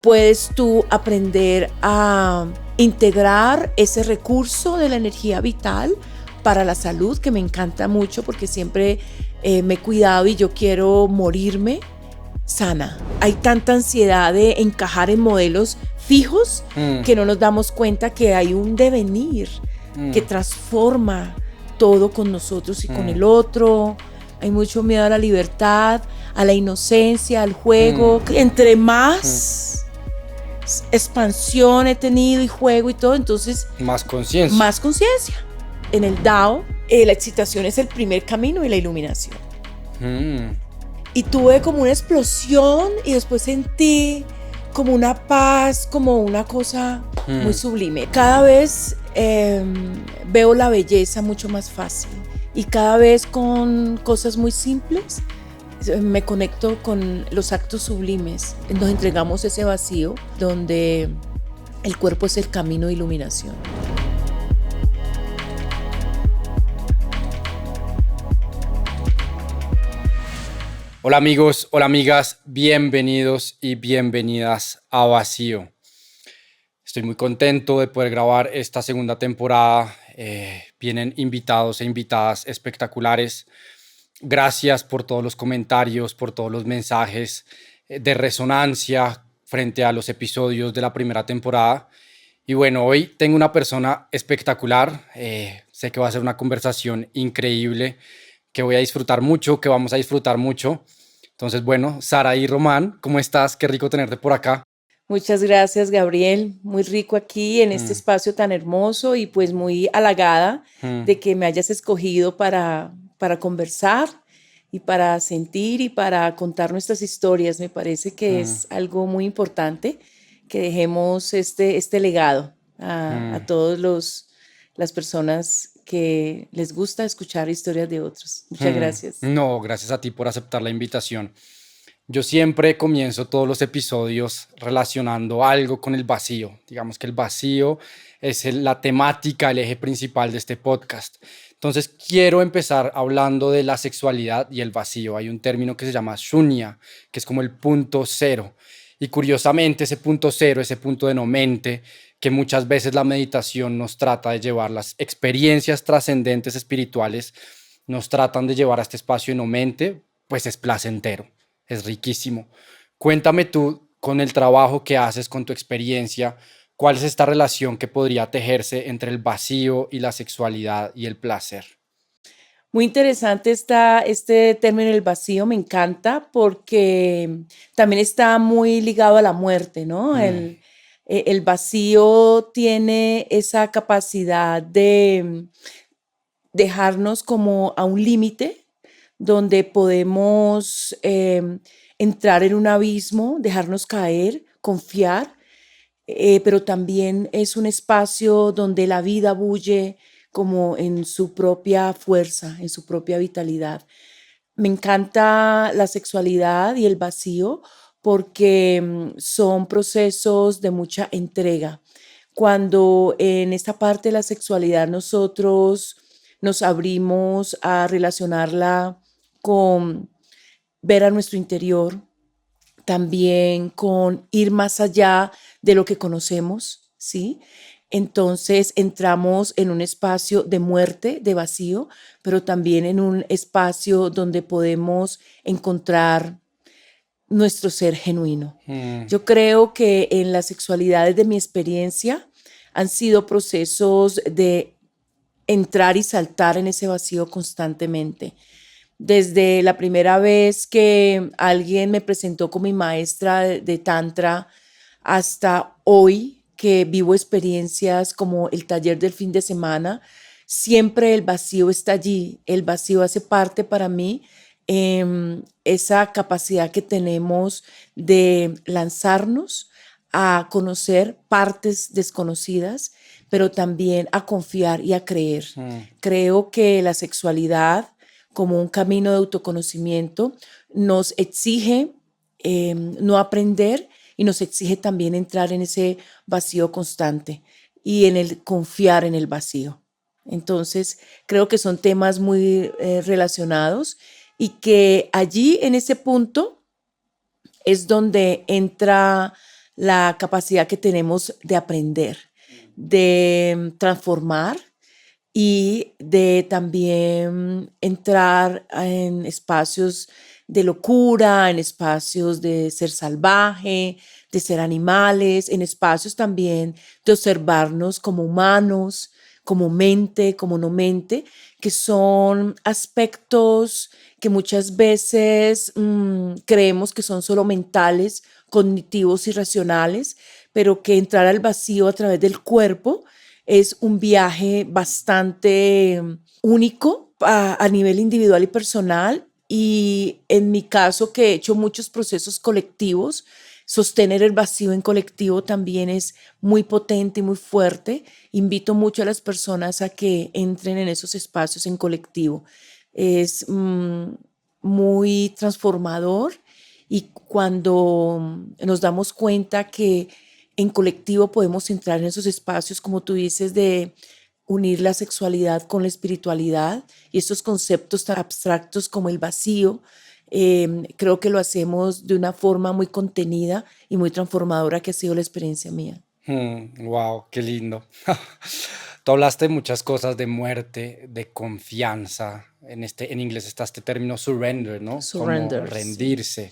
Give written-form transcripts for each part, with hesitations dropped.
puedes tú aprender a integrar ese recurso de la energía vital para la salud, que me encanta mucho porque siempre me he cuidado y yo quiero morirme sana. Hay tanta ansiedad de encajar en modelos fijos que no nos damos cuenta que hay un devenir que transforma todo con nosotros y con el otro. Hay mucho miedo a la libertad, a la inocencia, al juego. Entre más expansión he tenido y juego y todo, entonces más conciencia. Más conciencia. En el Dao, la excitación es el primer camino y la iluminación. Y tuve como una explosión y después sentí como una paz, como una cosa muy sublime. Cada vez veo la belleza mucho más fácil y cada vez con cosas muy simples me conecto con los actos sublimes. Nos entregamos ese vacío donde el cuerpo es el camino de iluminación. Hola amigos, hola amigas, bienvenidos y bienvenidas a Vacío. Estoy muy contento de poder grabar esta segunda temporada. Vienen invitados e invitadas espectaculares. Gracias por todos los comentarios, por todos los mensajes de resonancia frente a los episodios de la primera temporada. Y bueno, hoy tengo una persona espectacular. Sé que va a ser una conversación increíble, que voy a disfrutar mucho, que vamos a disfrutar mucho. Entonces, bueno, Sara y Román, ¿cómo estás? Qué rico tenerte por acá. Muchas gracias, Gabriel. Muy rico aquí en este espacio tan hermoso y pues muy halagada de que me hayas escogido para conversar y para sentir y para contar nuestras historias. Me parece que es algo muy importante que dejemos este legado a todas las personas que les gusta escuchar historias de otros. Muchas gracias. No, gracias a ti por aceptar la invitación. Yo siempre comienzo todos los episodios relacionando algo con el vacío. Digamos que el vacío es la temática, el eje principal de este podcast. Entonces quiero empezar hablando de la sexualidad y el vacío. Hay un término que se llama shunya, que es como el punto cero. Y curiosamente ese punto cero, ese punto de no mente, que muchas veces la meditación nos trata de llevar, las experiencias trascendentes espirituales nos tratan de llevar a este espacio de no mente, pues es placentero. Es riquísimo. Cuéntame tú, con el trabajo que haces, con tu experiencia, ¿cuál es esta relación que podría tejerse entre el vacío y la sexualidad y el placer? Muy interesante este término, el vacío, me encanta porque también está muy ligado a la muerte, ¿no? El vacío tiene esa capacidad de dejarnos como a un límite donde podemos entrar en un abismo, dejarnos caer, confiar, pero también es un espacio donde la vida bulle como en su propia fuerza, en su propia vitalidad. Me encanta la sexualidad y el vacío porque son procesos de mucha entrega. Cuando en esta parte de la sexualidad nosotros nos abrimos a relacionarla con ver a nuestro interior, también con ir más allá de lo que conocemos, ¿sí? Entonces entramos en un espacio de muerte, de vacío, pero también en un espacio donde podemos encontrar nuestro ser genuino. Yo creo que en las sexualidades de mi experiencia han sido procesos de entrar y saltar en ese vacío constantemente. Desde la primera vez que alguien me presentó como mi maestra de Tantra hasta hoy que vivo experiencias como el taller del fin de semana, siempre el vacío está allí. El vacío hace parte para mí esa capacidad que tenemos de lanzarnos a conocer partes desconocidas, pero también a confiar y a creer. Creo que la sexualidad como un camino de autoconocimiento nos exige no aprender y nos exige también entrar en ese vacío constante y en el confiar en el vacío. Entonces, creo que son temas muy relacionados y que allí en ese punto es donde entra la capacidad que tenemos de aprender, de transformar y de también entrar en espacios de locura, en espacios de ser salvaje, de ser animales, en espacios también de observarnos como humanos, como mente, como no mente, que son aspectos que muchas veces creemos que son solo mentales, cognitivos y racionales, pero que entrar al vacío a través del cuerpo es un viaje bastante único a nivel individual y personal. Y en mi caso, que he hecho muchos procesos colectivos, sostener el vacío en colectivo también es muy potente y muy fuerte. Invito mucho a las personas a que entren en esos espacios en colectivo. Es muy transformador y cuando nos damos cuenta que en colectivo podemos entrar en esos espacios, como tú dices, de unir la sexualidad con la espiritualidad y estos conceptos tan abstractos como el vacío, creo que lo hacemos de una forma muy contenida y muy transformadora, que ha sido la experiencia mía. Wow, qué lindo. Tú hablaste de muchas cosas, de muerte, de confianza. En inglés está este término surrender, ¿no? Como Surrender, sí. rendirse.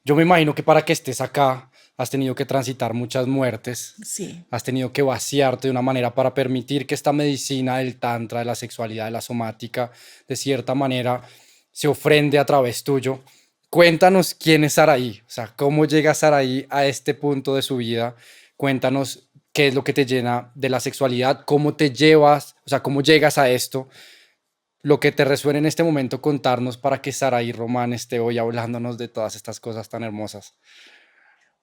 Yo me imagino que para que estés acá has tenido que transitar muchas muertes, Sí. has tenido que vaciarte de una manera para permitir que esta medicina del tantra, de la sexualidad, de la somática, de cierta manera se ofrende a través tuyo. Cuéntanos quién es Saraí, o sea, cómo llega Saraí a este punto de su vida. Cuéntanos qué es lo que te llena de la sexualidad, cómo te llevas, o sea, cómo llegas a esto, lo que te resuena en este momento contarnos para que Saraí Román esté hoy hablándonos de todas estas cosas tan hermosas.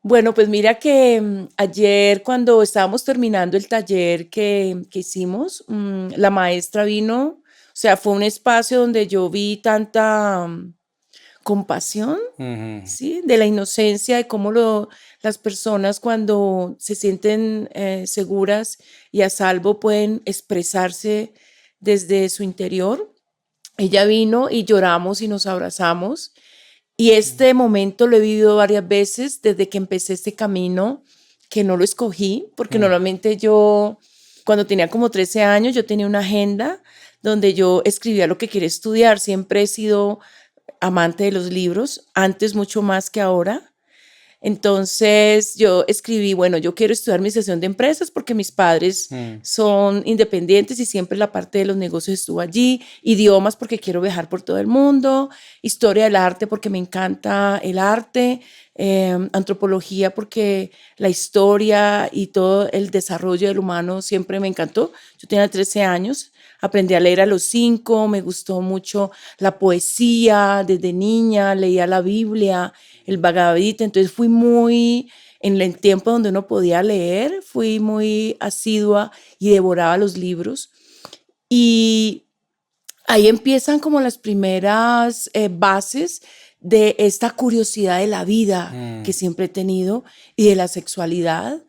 Bueno, pues mira que ayer cuando estábamos terminando el taller que hicimos, la maestra vino, o sea, fue un espacio donde yo vi tanta compasión, Ujú. ¿sí? De la inocencia, de cómo las personas cuando se sienten seguras y a salvo pueden expresarse desde su interior. Ella vino y lloramos y nos abrazamos. Y este momento lo he vivido varias veces desde que empecé este camino, que no lo escogí, porque Mm. normalmente yo, cuando tenía como 13 años, yo tenía una agenda donde yo escribía lo que quería estudiar. Siempre he sido amante de los libros, antes mucho más que ahora. Entonces yo escribí, bueno, yo quiero estudiar administración de empresas porque mis padres Mm. son independientes y siempre la parte de los negocios estuvo allí, idiomas porque quiero viajar por todo el mundo, historia del arte porque me encanta el arte, antropología porque la historia y todo el desarrollo del humano siempre me encantó. Yo tenía 13 años, aprendí a leer a los 5, me gustó mucho la poesía desde niña, leía la Biblia, el Bhagavad Gita, entonces fui muy, en el tiempo donde uno podía leer, fui muy asidua y devoraba los libros. Y ahí empiezan como las primeras bases de esta curiosidad de la vida que Mm. siempre he tenido y de la sexualidad.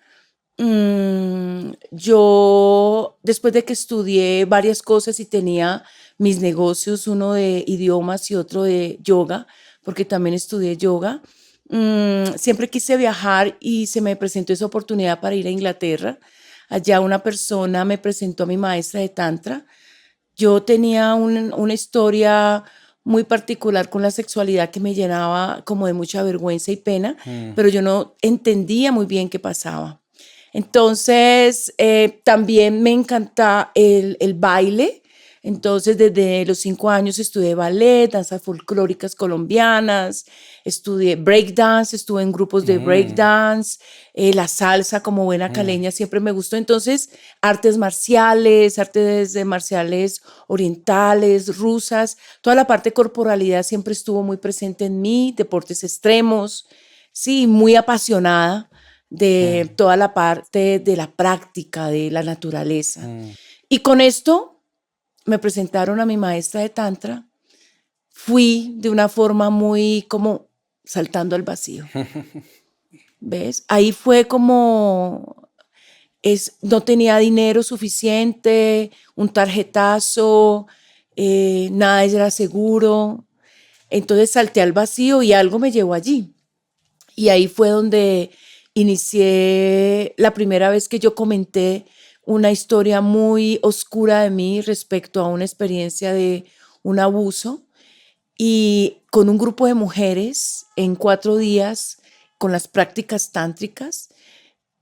Yo, después de que estudié varias cosas y tenía mis negocios, uno de idiomas y otro de yoga, porque también estudié yoga, siempre quise viajar y se me presentó esa oportunidad para ir a Inglaterra. Allá una persona me presentó a mi maestra de Tantra. Yo tenía una historia muy particular con la sexualidad que me llenaba como de mucha vergüenza y pena, Mm. pero yo no entendía muy bien qué pasaba. Entonces, también me encanta el baile. Entonces, desde los 5 años estudié ballet, danzas folclóricas colombianas, estudié breakdance, estuve en grupos de Mm. breakdance, la salsa como buena Mm. caleña siempre me gustó. Entonces, artes marciales orientales, rusas, toda la parte de corporalidad siempre estuvo muy presente en mí, deportes extremos, sí, muy apasionada de Mm. toda la parte de la práctica, de la naturaleza. Mm. Y con esto me presentaron a mi maestra de Tantra. Fui de una forma muy como saltando al vacío, ¿ves? Ahí fue como, no tenía dinero suficiente, un tarjetazo, nada era seguro. Entonces salté al vacío y algo me llevó allí. Y ahí fue donde inicié la primera vez que yo comenté una historia muy oscura de mí respecto a una experiencia de un abuso y con un grupo de mujeres en 4 días con las prácticas tántricas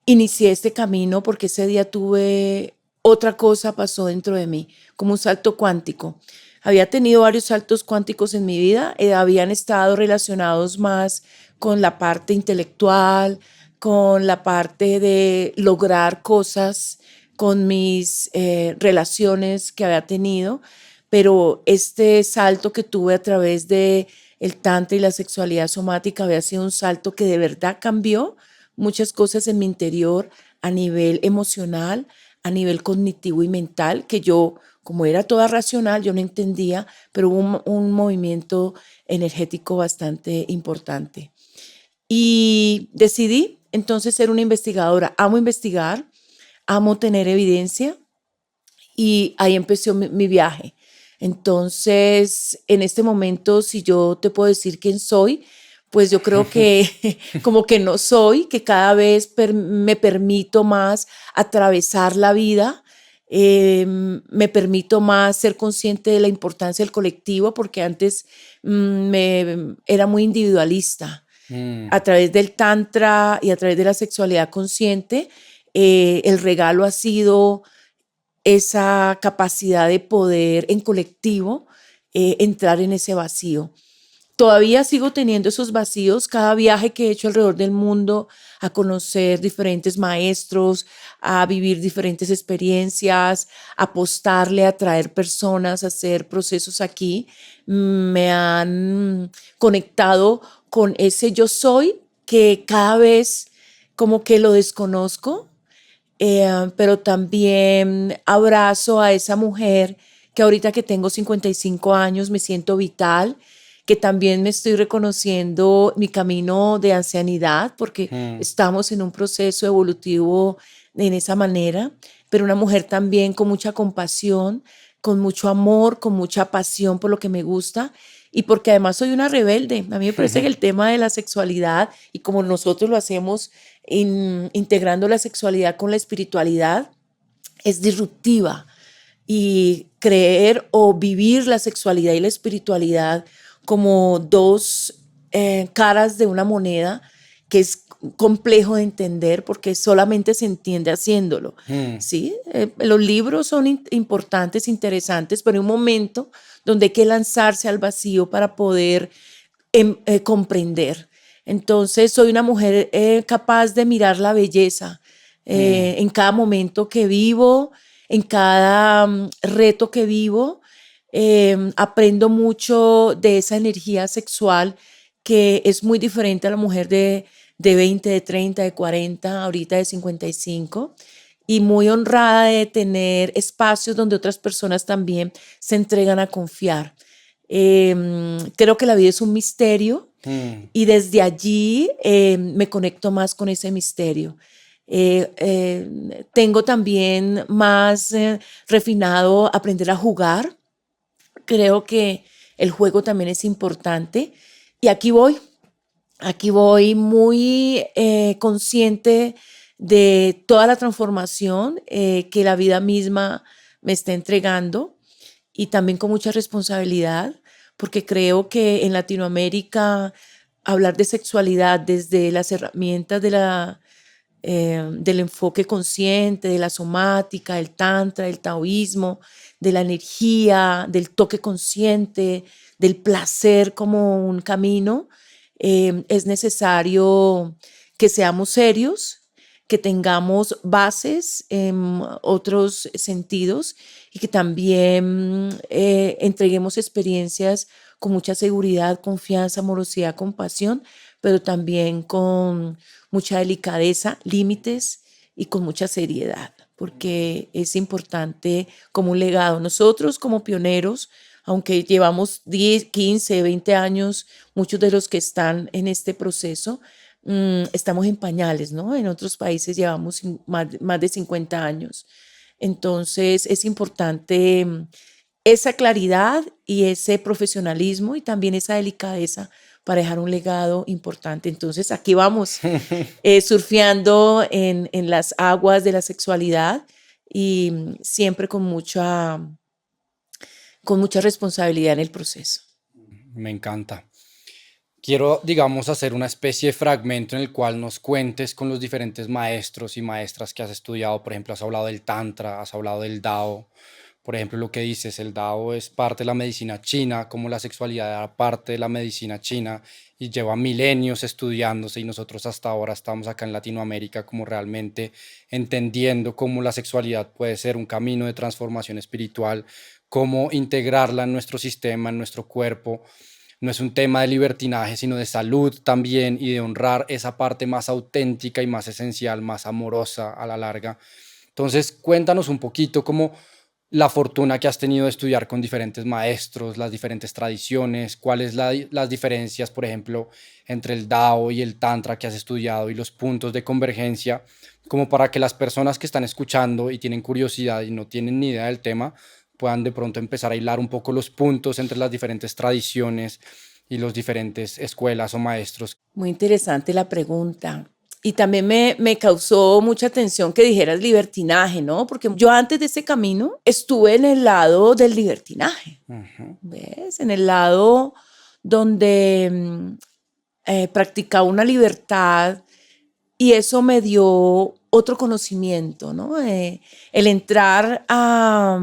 inicié este camino porque ese día tuve otra cosa pasó dentro de mí, como un salto cuántico. Había tenido varios saltos cuánticos en mi vida, habían estado relacionados más con la parte intelectual, con la parte de lograr cosas, con mis relaciones que había tenido, pero este salto que tuve a través de el tantra y la sexualidad somática había sido un salto que de verdad cambió muchas cosas en mi interior a nivel emocional, a nivel cognitivo y mental, que yo, como era toda racional, yo no entendía, pero hubo un movimiento energético bastante importante. Y decidí entonces ser una investigadora. Amo investigar, amo tener evidencia y ahí empezó mi viaje. Entonces, en este momento, si yo te puedo decir quién soy, pues yo creo que como que no soy, que cada vez me permito más atravesar la vida, me permito más ser consciente de la importancia del colectivo, porque antes era muy individualista. Mm, A través del tantra y a través de la sexualidad consciente, el regalo ha sido esa capacidad de poder en colectivo entrar en ese vacío. Todavía sigo teniendo esos vacíos cada viaje que he hecho alrededor del mundo a conocer diferentes maestros, a vivir diferentes experiencias, a apostarle a traer personas, a hacer procesos aquí. Me han conectado con ese yo soy que cada vez como que lo desconozco, pero también abrazo a esa mujer que ahorita que tengo 55 años me siento vital, que también me estoy reconociendo mi camino de ancianidad porque mm. estamos en un proceso evolutivo en esa manera, pero una mujer también con mucha compasión, con mucho amor, con mucha pasión por lo que me gusta y porque además soy una rebelde. A mí me parece que el tema de la sexualidad y como nosotros lo hacemos integrando la sexualidad con la espiritualidad es disruptiva y creer o vivir la sexualidad y la espiritualidad como dos caras de una moneda que es complejo de entender porque solamente se entiende haciéndolo. Mm, ¿Sí? Los libros son importantes, interesantes, pero hay un momento donde hay que lanzarse al vacío para poder comprender. Entonces soy una mujer capaz de mirar la belleza mm, en cada momento que vivo, en cada reto que vivo. Aprendo mucho de esa energía sexual que es muy diferente a la mujer de 20, de 30, de 40, ahorita de 55 y muy honrada de tener espacios donde otras personas también se entregan a confiar. Creo que la vida es un misterio mm. y desde allí me conecto más con ese misterio. Tengo también más refinado aprender a jugar. Creo que el juego también es importante. Y aquí voy muy consciente de toda la transformación que la vida misma me está entregando y también con mucha responsabilidad, porque creo que en Latinoamérica hablar de sexualidad desde las herramientas del enfoque consciente, de la somática, del tantra, del taoísmo, de la energía, del toque consciente, del placer como un camino, es necesario que seamos serios, que tengamos bases en otros sentidos y que también entreguemos experiencias con mucha seguridad, confianza, amorosidad, compasión, pero también con mucha delicadeza, límites y con mucha seriedad, porque es importante como un legado. Nosotros como pioneros, aunque llevamos 10, 15, 20 años, muchos de los que están en este proceso, estamos en pañales, ¿no? En otros países llevamos más de 50 años. Entonces es importante esa claridad y ese profesionalismo y también esa delicadeza para dejar un legado importante. Entonces aquí vamos, surfeando en las aguas de la sexualidad y siempre con mucha responsabilidad en el proceso. Me encanta. Quiero, digamos, hacer una especie de fragmento en el cual nos cuentes con los diferentes maestros y maestras que has estudiado. Por ejemplo, has hablado del Tantra, has hablado del Dao. Por ejemplo, lo que dices, el Dao es parte de la medicina china, como la sexualidad era parte de la medicina china y lleva milenios estudiándose y nosotros hasta ahora estamos acá en Latinoamérica como realmente entendiendo cómo la sexualidad puede ser un camino de transformación espiritual, cómo integrarla en nuestro sistema, en nuestro cuerpo. No es un tema de libertinaje, sino de salud también y de honrar esa parte más auténtica y más esencial, más amorosa a la larga. Entonces, cuéntanos un poquito cómo la fortuna que has tenido de estudiar con diferentes maestros, las diferentes tradiciones, cuáles las diferencias, por ejemplo, entre el Dao y el Tantra que has estudiado y los puntos de convergencia, como para que las personas que están escuchando y tienen curiosidad y no tienen ni idea del tema, puedan de pronto empezar a hilar un poco los puntos entre las diferentes tradiciones y los diferentes escuelas o maestros. Muy interesante la pregunta. Y también me causó mucha atención que dijeras libertinaje, ¿no? Porque yo antes de ese camino estuve en el lado del libertinaje, ¿ves? En el lado donde practicaba una libertad y eso me dio otro conocimiento, ¿no? El entrar a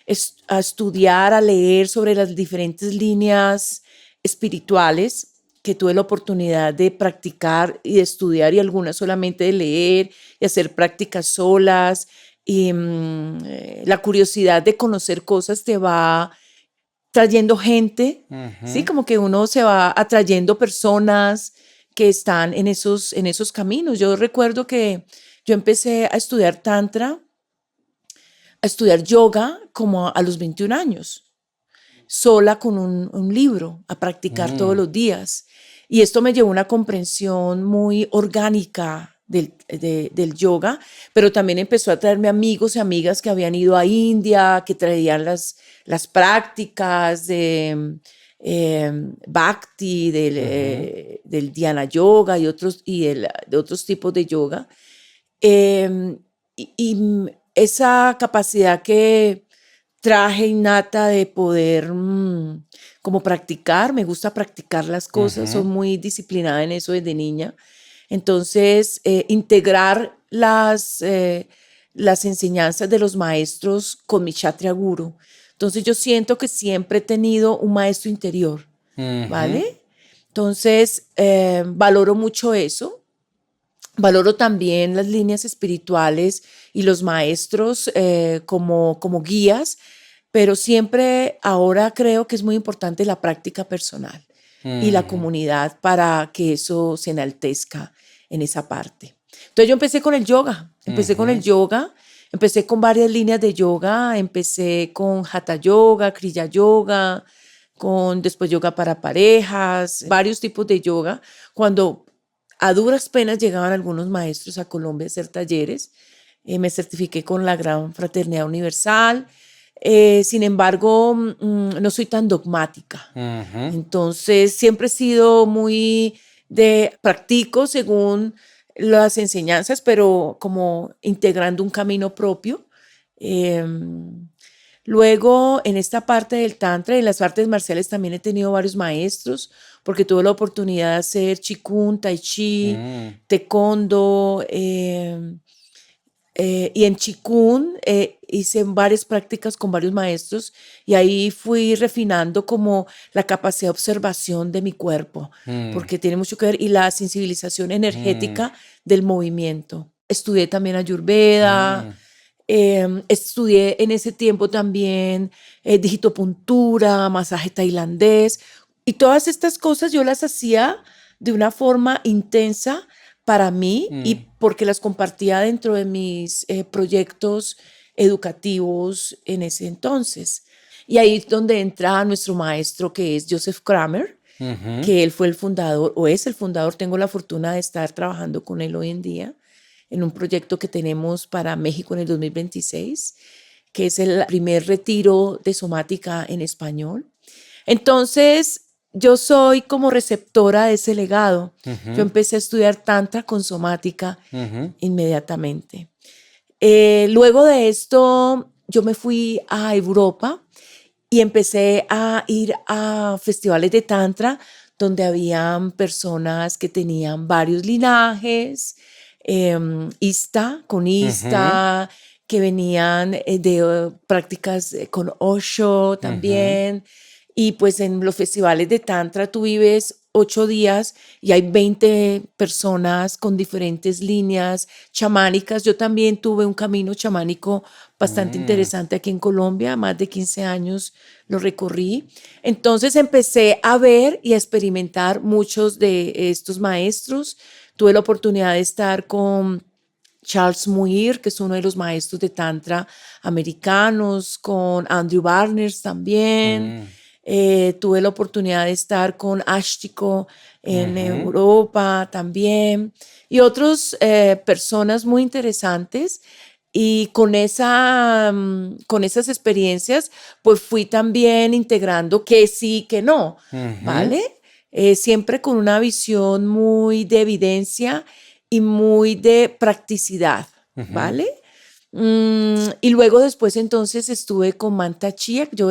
estudiar, a leer sobre las diferentes líneas espirituales que tuve la oportunidad de practicar y de estudiar y algunas solamente de leer y hacer prácticas solas. Y la curiosidad de conocer cosas te va trayendo gente, ¿sí? Como que uno se va atrayendo personas que están en esos caminos. Yo recuerdo que yo empecé a estudiar tantra, a estudiar yoga como a los 21 años, sola con un libro, a practicar todos los días. Y esto me llevó a una comprensión muy orgánica del yoga, pero también empezó a traerme amigos y amigas que habían ido a India, que traían las prácticas de Bhakti, del Dhyana Yoga y de otros tipos de yoga. Y esa capacidad que traje innata de poder como practicar, me gusta practicar las cosas, soy muy disciplinada en eso desde niña. Entonces, integrar las enseñanzas de los maestros con mi Kshatriya Guru. Entonces, yo siento que siempre he tenido un maestro interior, ¿vale? Entonces, valoro mucho eso. Valoro también las líneas espirituales y los maestros como guías, pero siempre ahora creo que es muy importante la práctica personal y la comunidad para que eso se enaltezca en esa parte. Entonces yo empecé con el yoga, empecé con varias líneas de yoga, empecé con Hatha Yoga, Kriya Yoga, con después yoga para parejas, varios tipos de yoga. Cuando a duras penas llegaban algunos maestros a Colombia a hacer talleres, me certifiqué con la Gran Fraternidad Universal. Sin embargo, no soy tan dogmática. Entonces, siempre he sido muy practico según las enseñanzas, pero como integrando un camino propio. Luego, en esta parte del Tantra y en las artes marciales también he tenido varios maestros, porque tuve la oportunidad de hacer Qigong, Tai Chi, Taekwondo, y en Qigong hice varias prácticas con varios maestros y ahí fui refinando como la capacidad de observación de mi cuerpo, porque tiene mucho que ver, y la sensibilización energética del movimiento. Estudié también Ayurveda, estudié en ese tiempo también digitopuntura, masaje tailandés, y todas estas cosas yo las hacía de una forma intensa para mí y porque las compartía dentro de mis proyectos educativos en ese entonces. Y ahí es donde entra nuestro maestro, que es Joseph Kramer, que él fue el fundador, o es el fundador. Tengo la fortuna de estar trabajando con él hoy en día en un proyecto que tenemos para México en el 2026, que es el primer retiro de somática en español. Entonces, yo soy como receptora de ese legado. Yo Ujú, empecé a estudiar tantra con somática ujú, inmediatamente. Luego de esto, yo me fui a Europa y empecé a ir a festivales de tantra donde habían personas que tenían varios linajes, Ista, con ujú, Ista, que venían de prácticas con Osho ujú. también. Y pues en los festivales de tantra tú vives 8 días y hay 20 personas con diferentes líneas chamánicas. Yo también tuve un camino chamánico bastante Mm, interesante aquí en Colombia, más de 15 años lo recorrí. Entonces empecé a ver y a experimentar muchos de estos maestros. Tuve la oportunidad de estar con Charles Muir, que es uno de los maestros de Tantra americanos, con Andrew Barnes también. mm, Tuve la oportunidad de estar con Ashtiko en ujú, Europa también y otras personas muy interesantes. Y con esas experiencias, pues fui también integrando que sí, que no, ujú, ¿vale? Siempre con una visión muy de evidencia y muy de practicidad, ujú. ¿vale? Y luego después entonces estuve con Manta Chia, yo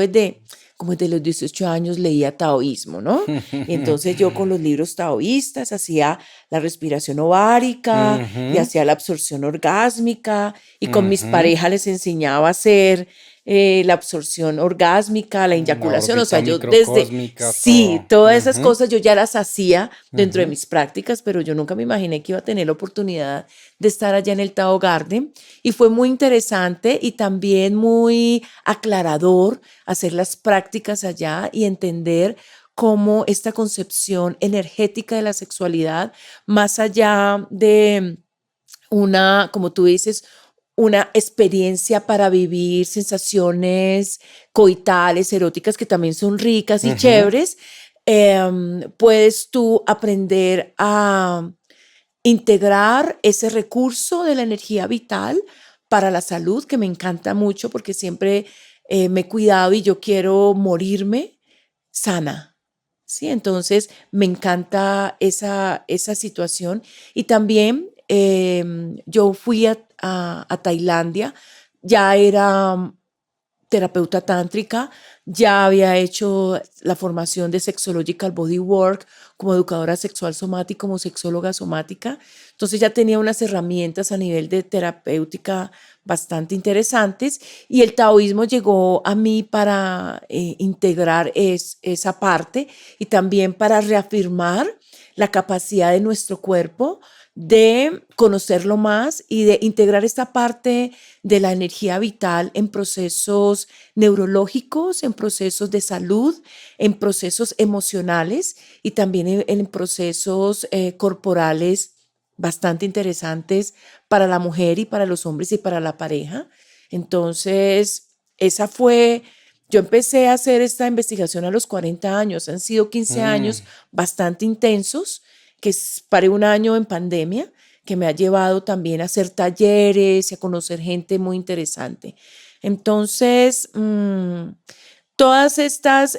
como desde los 18 años leía taoísmo, ¿no? Y entonces yo con los libros taoístas hacía la respiración ovárica y Ujú, hacía la absorción orgásmica y con mis ujú. parejas les enseñaba a hacer la absorción orgásmica, la La eyaculación, o sea, órbita yo desde, microcósmica, sí, todo. todas esas Ujú, cosas yo ya las hacía dentro de ujú, mis prácticas, pero yo nunca me imaginé que iba a tener la oportunidad de estar allá en el Tao Garden y fue muy interesante y también muy aclarador hacer las prácticas allá y entender cómo esta concepción energética de la sexualidad, más allá de una, como tú dices, una experiencia para vivir sensaciones coitales, eróticas, que también son ricas y ujú, chéveres, puedes tú aprender a integrar ese recurso de la energía vital para la salud, que me encanta mucho porque siempre me he cuidado y yo quiero morirme sana. Sí, entonces me encanta esa situación. Y también yo fui a Tailandia, ya era terapeuta tántrica, ya había hecho la formación de Sexological Bodywork como educadora sexual somática, como sexóloga somática. Entonces ya tenía unas herramientas a nivel de terapéutica bastante interesantes y el taoísmo llegó a mí para integrar esa parte y también para reafirmar la capacidad de nuestro cuerpo de conocerlo más y de integrar esta parte de la energía vital en procesos neurológicos, en procesos de salud, en procesos emocionales y también en procesos corporales bastante interesantes para la mujer y para los hombres y para la pareja. Entonces, yo empecé a hacer esta investigación a los 40 años, han sido 15 mm, años bastante intensos, paré un año en pandemia, que me ha llevado también a hacer talleres y a conocer gente muy interesante. Entonces,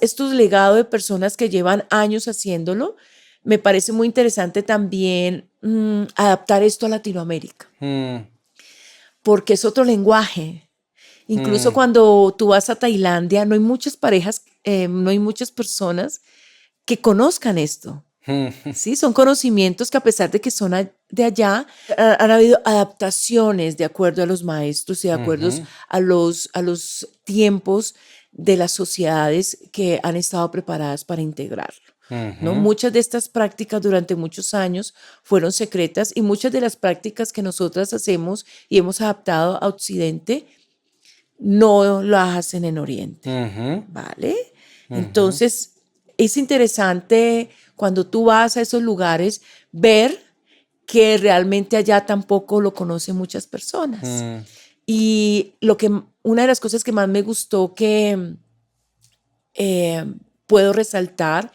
estos legados de personas que llevan años haciéndolo, me parece muy interesante también adaptar esto a Latinoamérica, mm, porque es otro lenguaje. Incluso mm, cuando tú vas a Tailandia, no hay muchas parejas, no hay muchas personas que conozcan esto. mm, Sí, son conocimientos que a pesar de que son de allá, han habido adaptaciones de acuerdo a los maestros y de acuerdo ujú, a los tiempos de las sociedades que han estado preparadas para integrarlo. ¿No? ujú, Muchas de estas prácticas durante muchos años fueron secretas y muchas de las prácticas que nosotras hacemos y hemos adaptado a Occidente no las hacen en Oriente. ujú, ¿Vale? ujú, Entonces, es interesante cuando tú vas a esos lugares ver que realmente allá tampoco lo conocen muchas personas. mm, Y una de las cosas que más me gustó que eh, puedo resaltar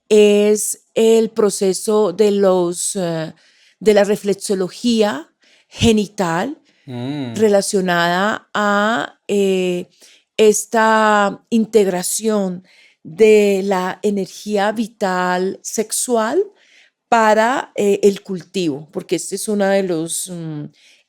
es el proceso de la reflexología genital mm, relacionada a esta integración de la energía vital sexual para el cultivo, porque este es uno de los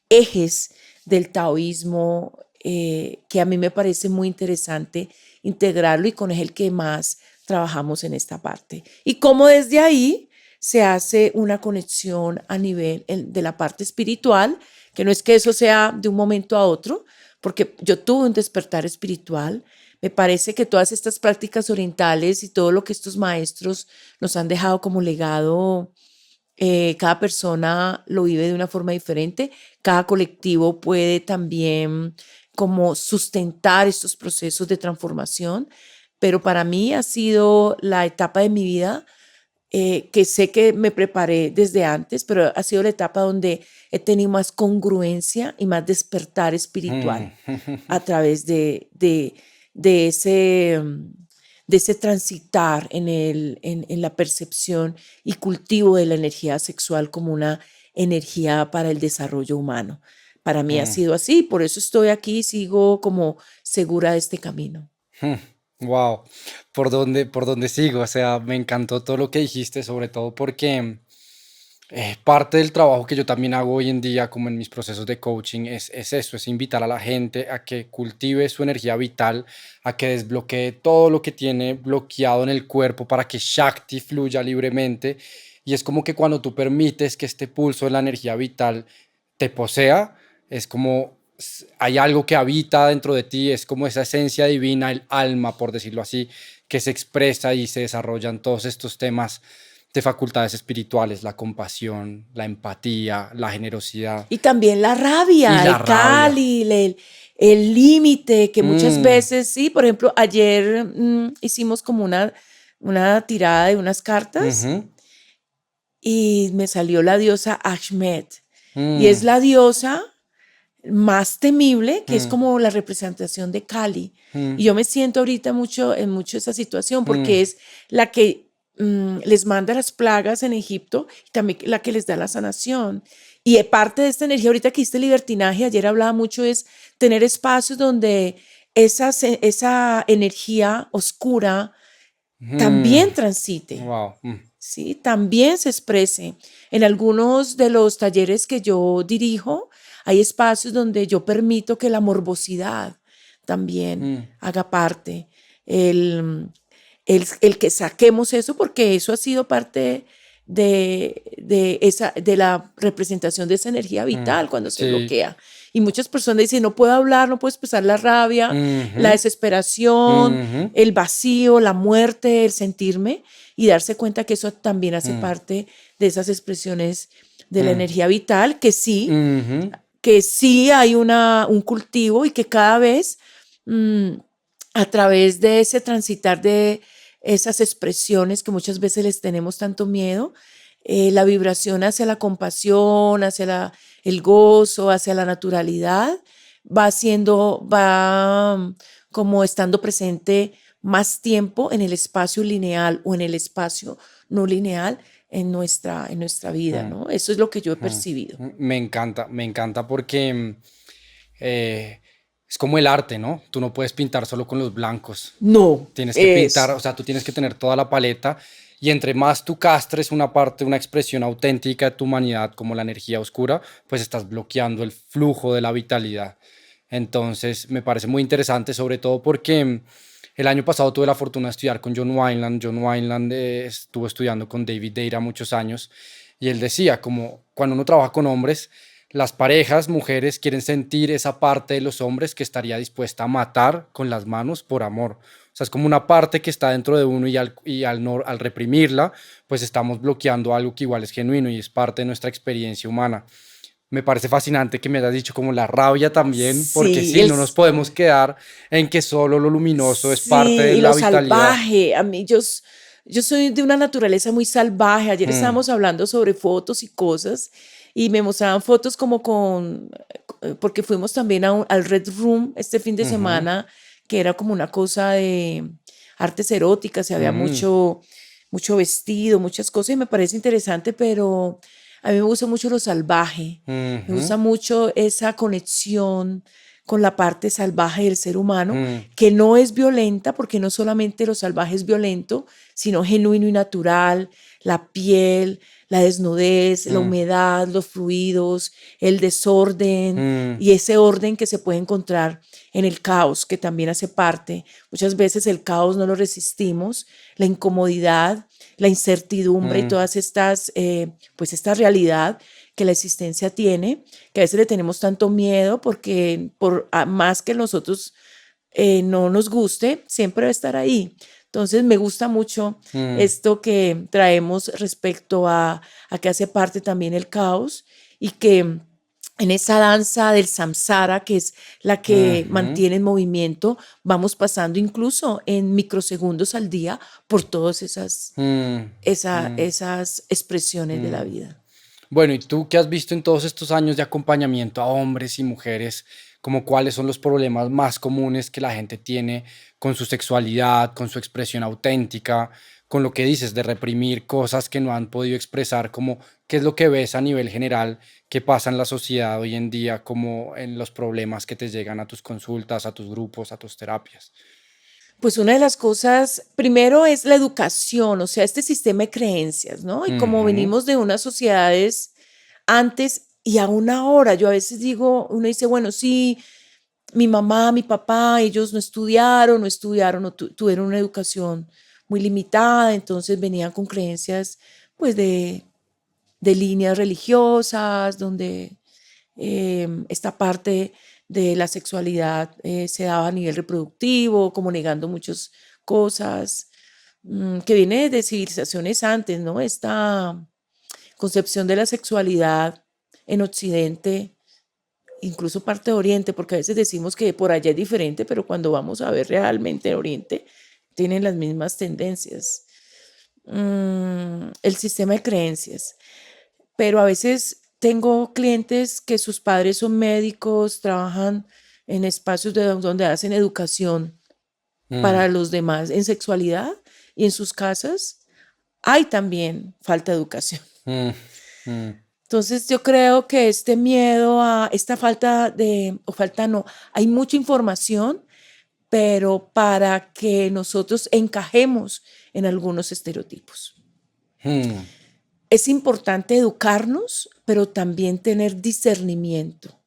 ejes del taoísmo que a mí me parece muy interesante integrarlo y con el que más trabajamos en esta parte. Y cómo desde ahí se hace una conexión a nivel de la parte espiritual, que no es que eso sea de un momento a otro, porque yo tuve un despertar espiritual. Me parece que todas estas prácticas orientales y todo lo que estos maestros nos han dejado como legado, cada persona lo vive de una forma diferente, cada colectivo puede también como sustentar estos procesos de transformación, pero para mí ha sido la etapa de mi vida que sé que me preparé desde antes, pero ha sido la etapa donde he tenido más congruencia y más despertar espiritual a través de ese, de ese transitar en la percepción y cultivo de la energía sexual como una energía para el desarrollo humano. Para mí ha sido así, por eso estoy aquí y sigo como segura de este camino. Wow, por dónde sigo? O sea, me encantó todo lo que dijiste, sobre todo porque parte del trabajo que yo también hago hoy en día, como en mis procesos de coaching, es eso, es invitar a la gente a que cultive su energía vital, a que desbloquee todo lo que tiene bloqueado en el cuerpo para que Shakti fluya libremente. Y es como que cuando tú permites que este pulso de la energía vital te posea, es como hay algo que habita dentro de ti, es como esa esencia divina, el alma, por decirlo así, que se expresa y se desarrollan todos estos temas de facultades espirituales, la compasión, la empatía, la generosidad Y también la y rabia, la el rabia. cáliz, el límite, que muchas Mm, veces, sí, por ejemplo, ayer hicimos como una tirada de unas cartas ujú, y me salió la diosa Ashmet. Y es mm, la diosa más temible, que es mm, como la representación de Kali. mm, Y yo me siento ahorita mucho en mucho esa situación mm, porque es la que les manda las plagas en Egipto y también la que les da la sanación. Y parte de esta energía, ahorita que hiciste libertinaje, ayer hablaba mucho, es tener espacios donde esa energía oscura mm, también transite, wow. ¿sí? También se exprese. En algunos de los talleres que yo dirijo, hay espacios donde yo permito que la morbosidad también Mm, haga parte. El, el que saquemos eso, porque eso ha sido parte de la representación de esa energía mm, vital cuando se sí. bloquea. Y muchas personas dicen, no puedo hablar, no puedo expresar la rabia, Ujú, la desesperación, ujú, el vacío, la muerte, el sentirme y darse cuenta que eso también hace mm, parte de esas expresiones de la mm, energía vital, ujú, que sí hay un cultivo y que cada vez mm, a través de ese transitar de esas expresiones que muchas veces les tenemos tanto miedo, la vibración hacia la compasión, hacia el gozo, hacia la naturalidad, va como estando presente más tiempo en el espacio lineal o en el espacio no lineal en nuestra vida, mm, ¿no? Eso es lo que yo he mm. percibido. Me encanta porque eh, es como el arte, ¿no? Tú no puedes pintar solo con los blancos. No, Tienes que pintar, eso. o sea, tú tienes que tener toda la paleta y entre más tú castres una parte, una expresión auténtica de tu humanidad como la energía oscura, pues estás bloqueando el flujo de la vitalidad. Entonces, me parece muy interesante, sobre todo porque el año pasado tuve la fortuna de estudiar con John Wineland. John Wineland estuvo estudiando con David Deira muchos años y él decía, como cuando uno trabaja con hombres, las parejas, mujeres, quieren sentir esa parte de los hombres que estaría dispuesta a matar con las manos por amor. O sea, es como una parte que está dentro de uno al reprimirla, pues estamos bloqueando algo que igual es genuino y es parte de nuestra experiencia humana. Me parece fascinante que me hayas dicho como la rabia también, porque Sí, sí, no nos podemos quedar en que solo lo luminoso es parte sí, de y lo la vitalidad. salvaje. A mí, yo soy de una naturaleza muy salvaje. Ayer Mm, estábamos hablando sobre fotos y cosas y me mostraban fotos como porque fuimos también al Red Room este fin de ujú, semana, que era como una cosa de artes eróticas y había ujú, mucho vestido, muchas cosas y me parece interesante, pero a mí me gusta mucho lo salvaje. Me ujú, gusta mucho esa conexión con la parte salvaje del ser humano, Mm, que no es violenta, porque no solamente lo salvaje es violento, sino genuino y natural, la piel, la desnudez, la mm, humedad, los fluidos, el desorden mm, y ese orden que se puede encontrar en el caos, que también hace parte. Muchas veces el caos no lo resistimos, la incomodidad, la incertidumbre y mm, todas estas, pues esta realidad que la existencia tiene, que a veces le tenemos tanto miedo porque por más que nosotros no nos guste, siempre va a estar ahí. Entonces me gusta mucho mm, esto que traemos respecto a que hace parte también el caos y que en esa danza del samsara, que es la que ujú, mantiene en movimiento, vamos pasando incluso en microsegundos al día por todas mm, mm, esas expresiones de la mm. vida. Bueno, ¿y tú qué has visto en todos estos años de acompañamiento a hombres y mujeres? Como cuáles son los problemas más comunes que la gente tiene con su sexualidad, con su expresión auténtica, con lo que dices de reprimir cosas que no han podido expresar, como qué es lo que ves a nivel general que pasa en la sociedad hoy en día, como en los problemas que te llegan a tus consultas, a tus grupos, a tus terapias. Pues una de las cosas, primero es la educación, o sea, este sistema de creencias, ¿no? Y como Ujú, venimos de unas sociedades antes y aún ahora, yo a veces digo, uno dice, bueno, sí, mi mamá, mi papá, ellos no estudiaron, no tuvieron una educación muy limitada, entonces venían con creencias, pues, de líneas religiosas, donde esta parte de la sexualidad se daba a nivel reproductivo, como negando muchas cosas, que viene de civilizaciones antes, ¿no? Esta concepción de la sexualidad en Occidente, incluso parte de Oriente, porque a veces decimos que por allá es diferente, pero cuando vamos a ver realmente en Oriente, tienen las mismas tendencias. El sistema de creencias, pero a veces tengo clientes que sus padres son médicos, trabajan en espacios donde hacen educación mm, para los demás en sexualidad y en sus casas hay también falta de educación. mm, mm, Entonces yo creo que este miedo a esta falta de, o falta no, hay mucha información, pero para que nosotros encajemos en algunos estereotipos. mm, Es importante educarnos, pero también tener discernimiento.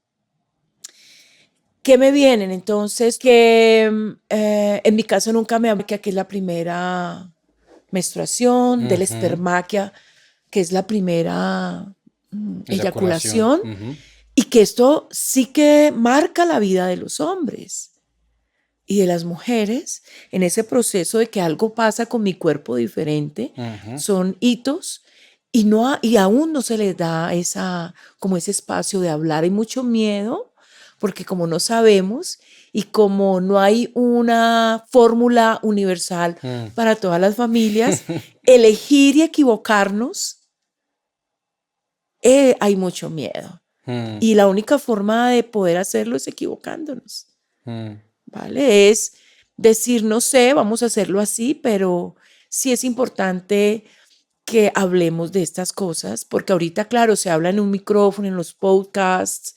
¿Qué me vienen? Entonces, que en mi caso nunca me habla que es la primera menstruación, de la ujú. espermaquia, que es la primera Eyaculación. eyaculación, Ujú, y que esto sí que marca la vida de los hombres y de las mujeres en ese proceso de que algo pasa con mi cuerpo diferente, ujú. son hitos y, y aún no se les da como ese espacio de hablar. Hay mucho miedo porque como no sabemos y como no hay una fórmula universal Mm. para todas las familias, elegir y equivocarnos, hay mucho miedo. Mm, Y la única forma de poder hacerlo es equivocándonos. mm, ¿Vale? Es decir, no sé, vamos a hacerlo así, pero sí es importante que hablemos de estas cosas, porque ahorita, claro, se habla en un micrófono, en los podcasts,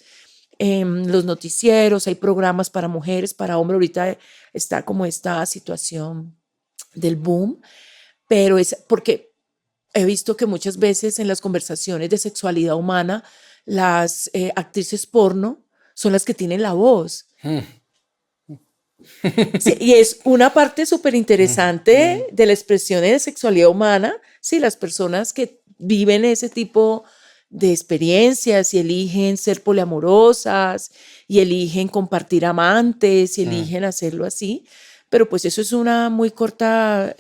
en los noticieros, hay programas para mujeres, para hombres, ahorita está como esta situación del boom, pero es porque he visto que muchas veces en las conversaciones de sexualidad humana, las actrices porno son las que tienen la voz. mm, Sí, y es una parte súper mm, interesante mm, de la expresión de sexualidad humana. Sí, las personas que viven ese tipo de experiencias y eligen ser poliamorosas y eligen compartir amantes y mm, eligen hacerlo así. Pero pues eso es una muy corta,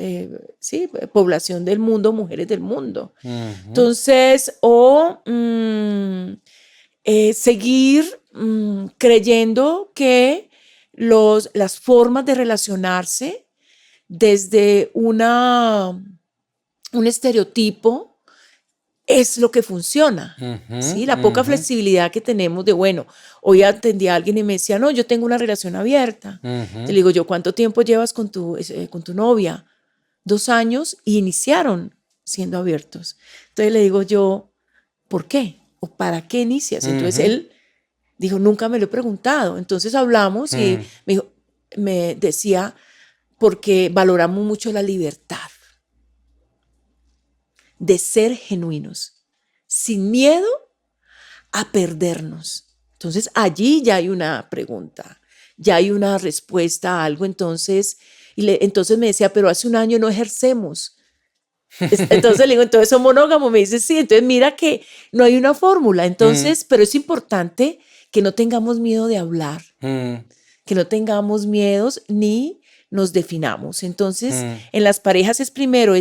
sí, población del mundo, mujeres del mundo. ujú, Entonces, o seguir creyendo que las formas de relacionarse desde un estereotipo es lo que funciona. ujú, ¿Sí? La poca ujú, flexibilidad que tenemos de, bueno, hoy atendí a alguien y me decía, no, yo tengo una relación abierta. Te ujú, digo yo, ¿cuánto tiempo llevas con tu novia? 2 años y iniciaron siendo abiertos. Entonces le digo yo, ¿por qué? ¿O para qué inicias? Entonces ujú, él Dijo, nunca me lo he preguntado. Entonces hablamos y me decía, porque valoramos mucho la libertad de ser genuinos, sin miedo a perdernos. Entonces allí ya hay una pregunta, ya hay una respuesta a algo. Entonces, entonces me decía, pero hace un año no ejercemos. Entonces le digo, entonces son monógamos. Me dice, sí. Entonces mira que no hay una fórmula. Entonces, pero es importante que no tengamos miedo de hablar, que no tengamos miedos ni nos definamos. Entonces, en las parejas es primero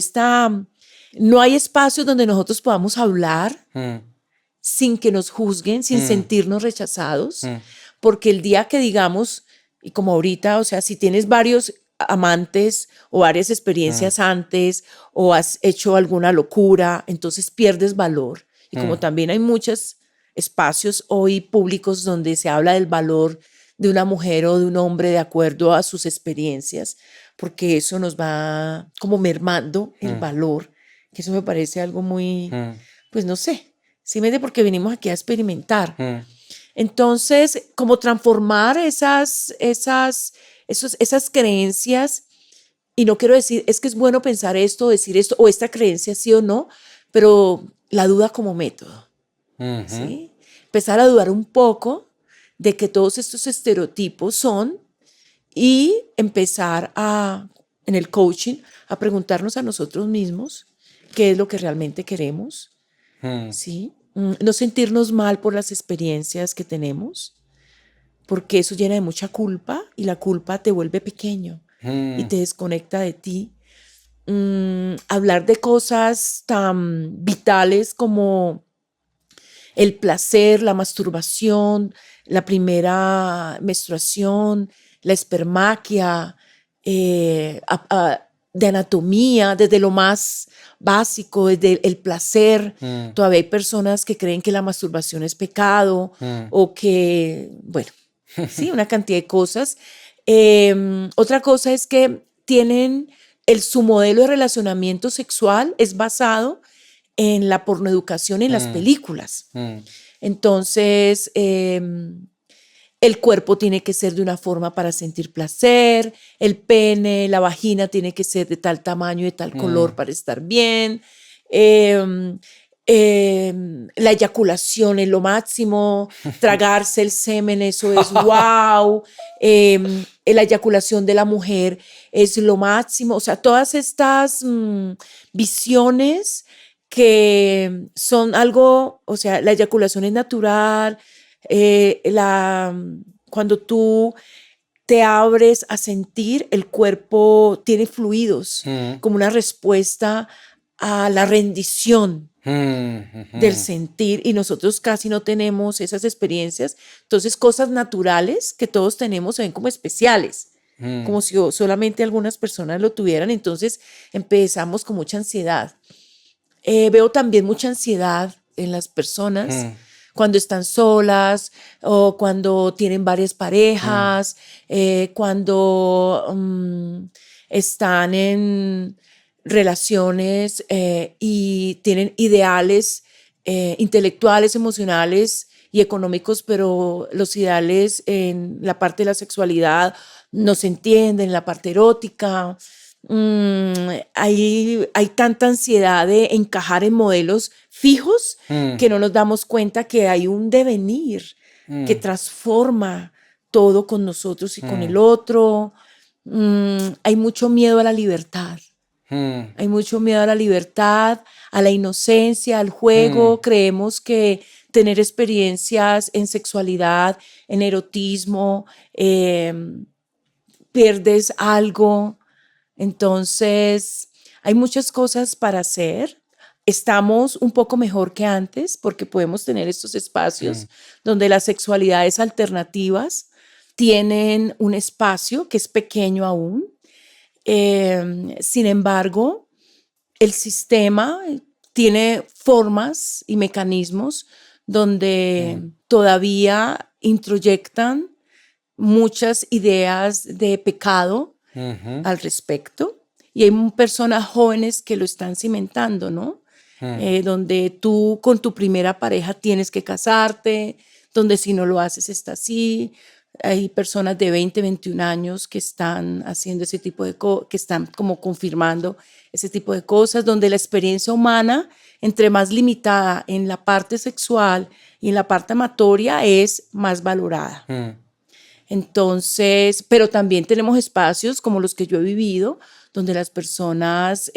no hay espacios donde nosotros podamos hablar sin que nos juzguen, sin sentirnos rechazados, porque el día que digamos, y como ahorita, o sea, si tienes varios amantes o varias experiencias antes o has hecho alguna locura, entonces pierdes valor. Y como también hay muchos espacios hoy públicos donde se habla del valor de una mujer o de un hombre de acuerdo a sus experiencias, porque eso nos va como mermando el valor, que eso me parece algo muy, pues no sé, simplemente porque venimos aquí a experimentar. Entonces, como transformar esas creencias, y no quiero decir, es que es bueno pensar esto, decir esto, o esta creencia sí o no, pero la duda como método, ¿sí? Empezar a dudar un poco de que todos estos estereotipos son y empezar en el coaching, a preguntarnos a nosotros mismos qué es lo que realmente queremos, ¿sí? No sentirnos mal por las experiencias que tenemos, porque eso llena de mucha culpa y la culpa te vuelve pequeño y te desconecta de ti. Hablar de cosas tan vitales como el placer, la masturbación, la primera menstruación, la espermaquia, de anatomía, desde lo más básico, desde el placer. Todavía hay personas que creen que la masturbación es pecado o que, bueno, sí, una cantidad de cosas. Otra cosa es que tienen su modelo de relacionamiento sexual es basado en la pornoeducación en las películas. Entonces, el cuerpo tiene que ser de una forma para sentir placer, el pene, la vagina tiene que ser de tal tamaño y de tal color para estar bien. La eyaculación es lo máximo, tragarse el semen, eso es wow. La eyaculación de la mujer es lo máximo. O sea, todas estas visiones que son algo, o sea, la eyaculación es natural. Cuando tú te abres a sentir, el cuerpo tiene fluidos como una respuesta a la rendición del sentir, y nosotros casi no tenemos esas experiencias. Entonces, cosas naturales que todos tenemos se ven como especiales, como si solamente algunas personas lo tuvieran. Entonces empezamos con mucha ansiedad. Veo también mucha ansiedad en las personas cuando están solas o cuando tienen varias parejas, cuando están en relaciones y tienen ideales intelectuales, emocionales y económicos, pero los ideales en la parte de la sexualidad no se entienden, en la parte erótica. Hay tanta ansiedad de encajar en modelos fijos que no nos damos cuenta que hay un devenir que transforma todo con nosotros y con el otro. Hay mucho miedo a la libertad. Hay mucho miedo a la libertad, a la inocencia, al juego. Creemos que tener experiencias en sexualidad, en erotismo, pierdes algo. Entonces, hay muchas cosas para hacer. Estamos un poco mejor que antes porque podemos tener estos espacios donde las sexualidades alternativas tienen un espacio que es pequeño aún. Sin embargo, el sistema tiene formas y mecanismos donde todavía introyectan muchas ideas de pecado al respecto, y hay personas jóvenes que lo están cimentando, ¿no? Donde tú con tu primera pareja tienes que casarte, donde si no lo haces está así. Hay personas de 20, 21 años que están haciendo ese tipo de cosas, que están como confirmando ese tipo de cosas, donde la experiencia humana, entre más limitada en la parte sexual y en la parte amatoria, es más valorada. Entonces, pero también tenemos espacios como los que yo he vivido, donde las personas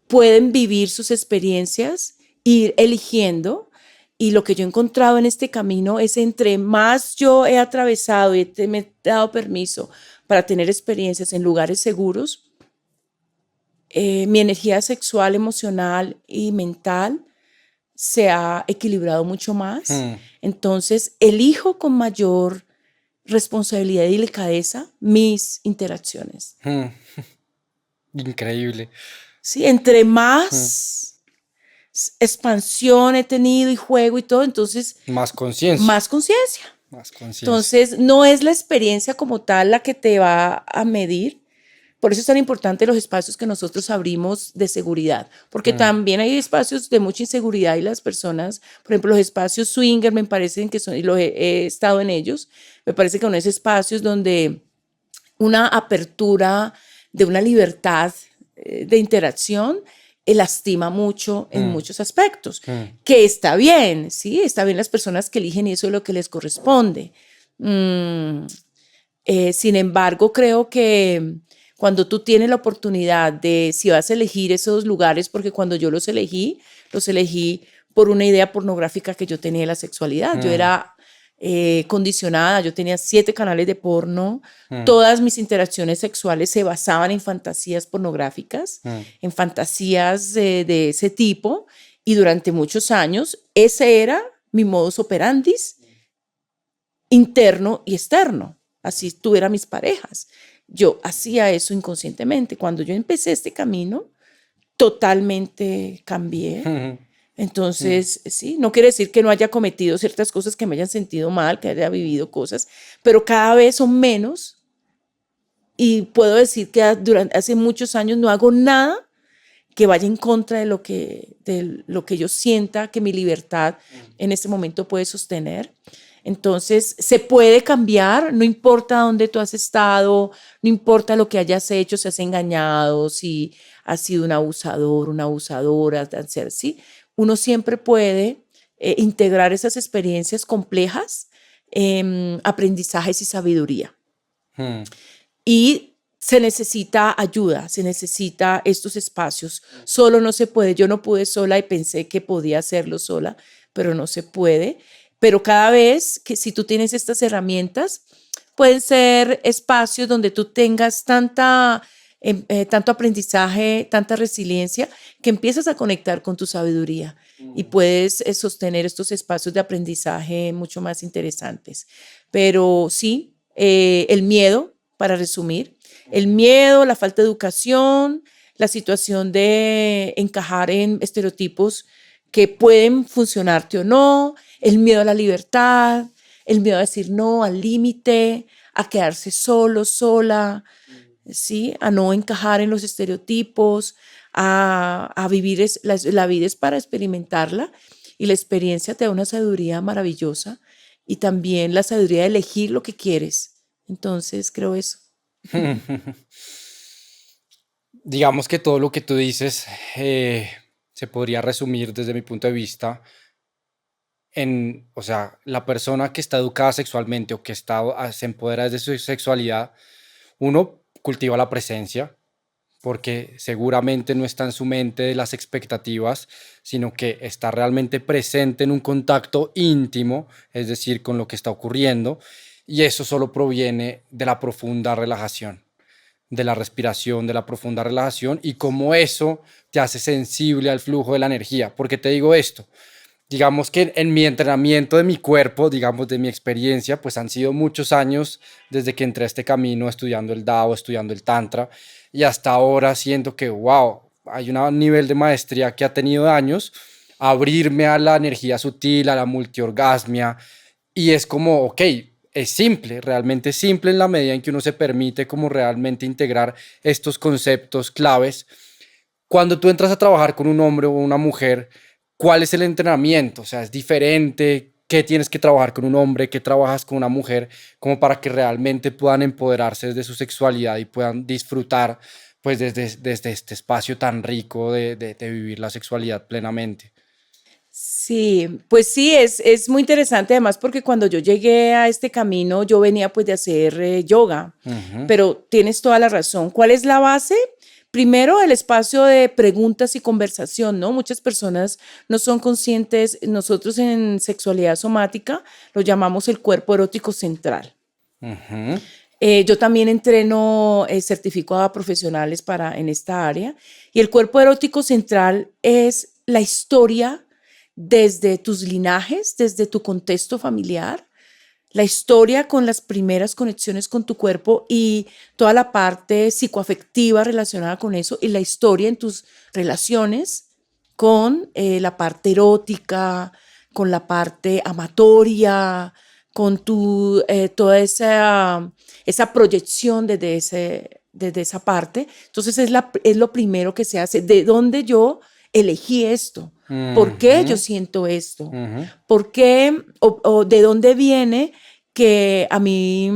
pueden vivir sus experiencias, ir eligiendo. Y lo que yo he encontrado en este camino es entre más yo he atravesado y me he dado permiso para tener experiencias en lugares seguros, mi energía sexual, emocional y mental se ha equilibrado mucho más. Entonces, elijo con mayor responsabilidad y delicadeza mis interacciones. Increíble. Sí, entre más expansión he tenido y juego y todo, entonces Más conciencia. más conciencia. Más conciencia. Entonces, no es la experiencia como tal la que te va a medir. Por eso es tan importante los espacios que nosotros abrimos de seguridad, porque también hay espacios de mucha inseguridad y las personas, por ejemplo, los espacios swinger me parecen que son, y he estado en ellos, me parece que son esos espacios donde una apertura de una libertad de interacción lastima mucho en muchos aspectos, que está bien, ¿sí? Está bien las personas que eligen y eso es lo que les corresponde. Sin embargo, creo que cuando tú tienes la oportunidad de, si vas a elegir esos lugares, porque cuando yo los elegí por una idea pornográfica que yo tenía de la sexualidad. Yo era condicionada, yo tenía 7 canales de porno, todas mis interacciones sexuales se basaban en fantasías pornográficas, en fantasías de ese tipo, y durante muchos años ese era mi modus operandi interno y externo. Así tuviera mis parejas. Yo hacía eso inconscientemente. Cuando yo empecé este camino, totalmente cambié. Entonces, sí, no quiere decir que no haya cometido ciertas cosas que me hayan sentido mal, que haya vivido cosas, pero cada vez son menos. Y puedo decir que hace muchos años no hago nada que vaya en contra de lo que yo sienta que mi libertad en este momento puede sostener. Entonces, se puede cambiar, no importa dónde tú has estado, no importa lo que hayas hecho, si has engañado, si has sido un abusador, una abusadora, ¿sí? Uno siempre puede integrar esas experiencias complejas, aprendizajes y sabiduría. Y se necesita ayuda, se necesita estos espacios. Solo no se puede. Yo no pude sola y pensé que podía hacerlo sola, pero no se puede. Pero cada vez que si tú tienes estas herramientas, pueden ser espacios donde tú tengas tanto aprendizaje, tanta resiliencia, que empiezas a conectar con tu sabiduría y puedes sostener estos espacios de aprendizaje mucho más interesantes. Pero sí, el miedo, para resumir, el miedo, la falta de educación, la situación de encajar en estereotipos que pueden funcionarte o no, el miedo a la libertad, el miedo a decir no, al límite, a quedarse solo, sola, ¿sí? A no encajar en los estereotipos, a vivir, la vida es para experimentarla y la experiencia te da una sabiduría maravillosa y también la sabiduría de elegir lo que quieres. Entonces creo eso. Digamos que todo lo que tú dices se podría resumir desde mi punto de vista en, o sea, la persona que está educada sexualmente o que se empodera de su sexualidad, uno cultiva la presencia, porque seguramente no está en su mente de las expectativas, sino que está realmente presente en un contacto íntimo, es decir, con lo que está ocurriendo, y eso solo proviene de la profunda relajación, de la respiración, de la profunda relajación, y cómo eso te hace sensible al flujo de la energía. ¿Por qué te digo esto? Digamos que en mi entrenamiento de mi cuerpo, digamos de mi experiencia, pues han sido muchos años desde que entré a este camino estudiando el Dao, estudiando el Tantra, y hasta ahora siento que, wow, hay un nivel de maestría que ha tenido años, abrirme a la energía sutil, a la multiorgasmia, y es como, ok, es simple, realmente simple en la medida en que uno se permite como realmente integrar estos conceptos claves. Cuando tú entras a trabajar con un hombre o una mujer, ¿cuál es el entrenamiento? O sea, ¿es diferente? ¿Qué tienes que trabajar con un hombre? ¿Qué trabajas con una mujer? Como para que realmente puedan empoderarse desde su sexualidad y puedan disfrutar pues desde este espacio tan rico de vivir la sexualidad plenamente. Sí, pues sí, es muy interesante además porque cuando yo llegué a este camino yo venía pues de hacer yoga, Ujú. pero tienes toda la razón. ¿Cuál es la base? Primero, el espacio de preguntas y conversación, ¿no? Muchas personas no son conscientes, nosotros en sexualidad somática lo llamamos el cuerpo erótico central. Ujú. Yo también entreno, certifico a profesionales en esta área y el cuerpo erótico central es la historia desde tus linajes, desde tu contexto familiar, la historia con las primeras conexiones con tu cuerpo y toda la parte psicoafectiva relacionada con eso y la historia en tus relaciones con la parte erótica, con la parte amatoria, con toda esa proyección desde esa parte. Entonces es lo primero que se hace. ¿De dónde yo elegí esto? ¿Por qué yo Ujú. siento esto? Ujú. ¿Por qué o de dónde viene que a mí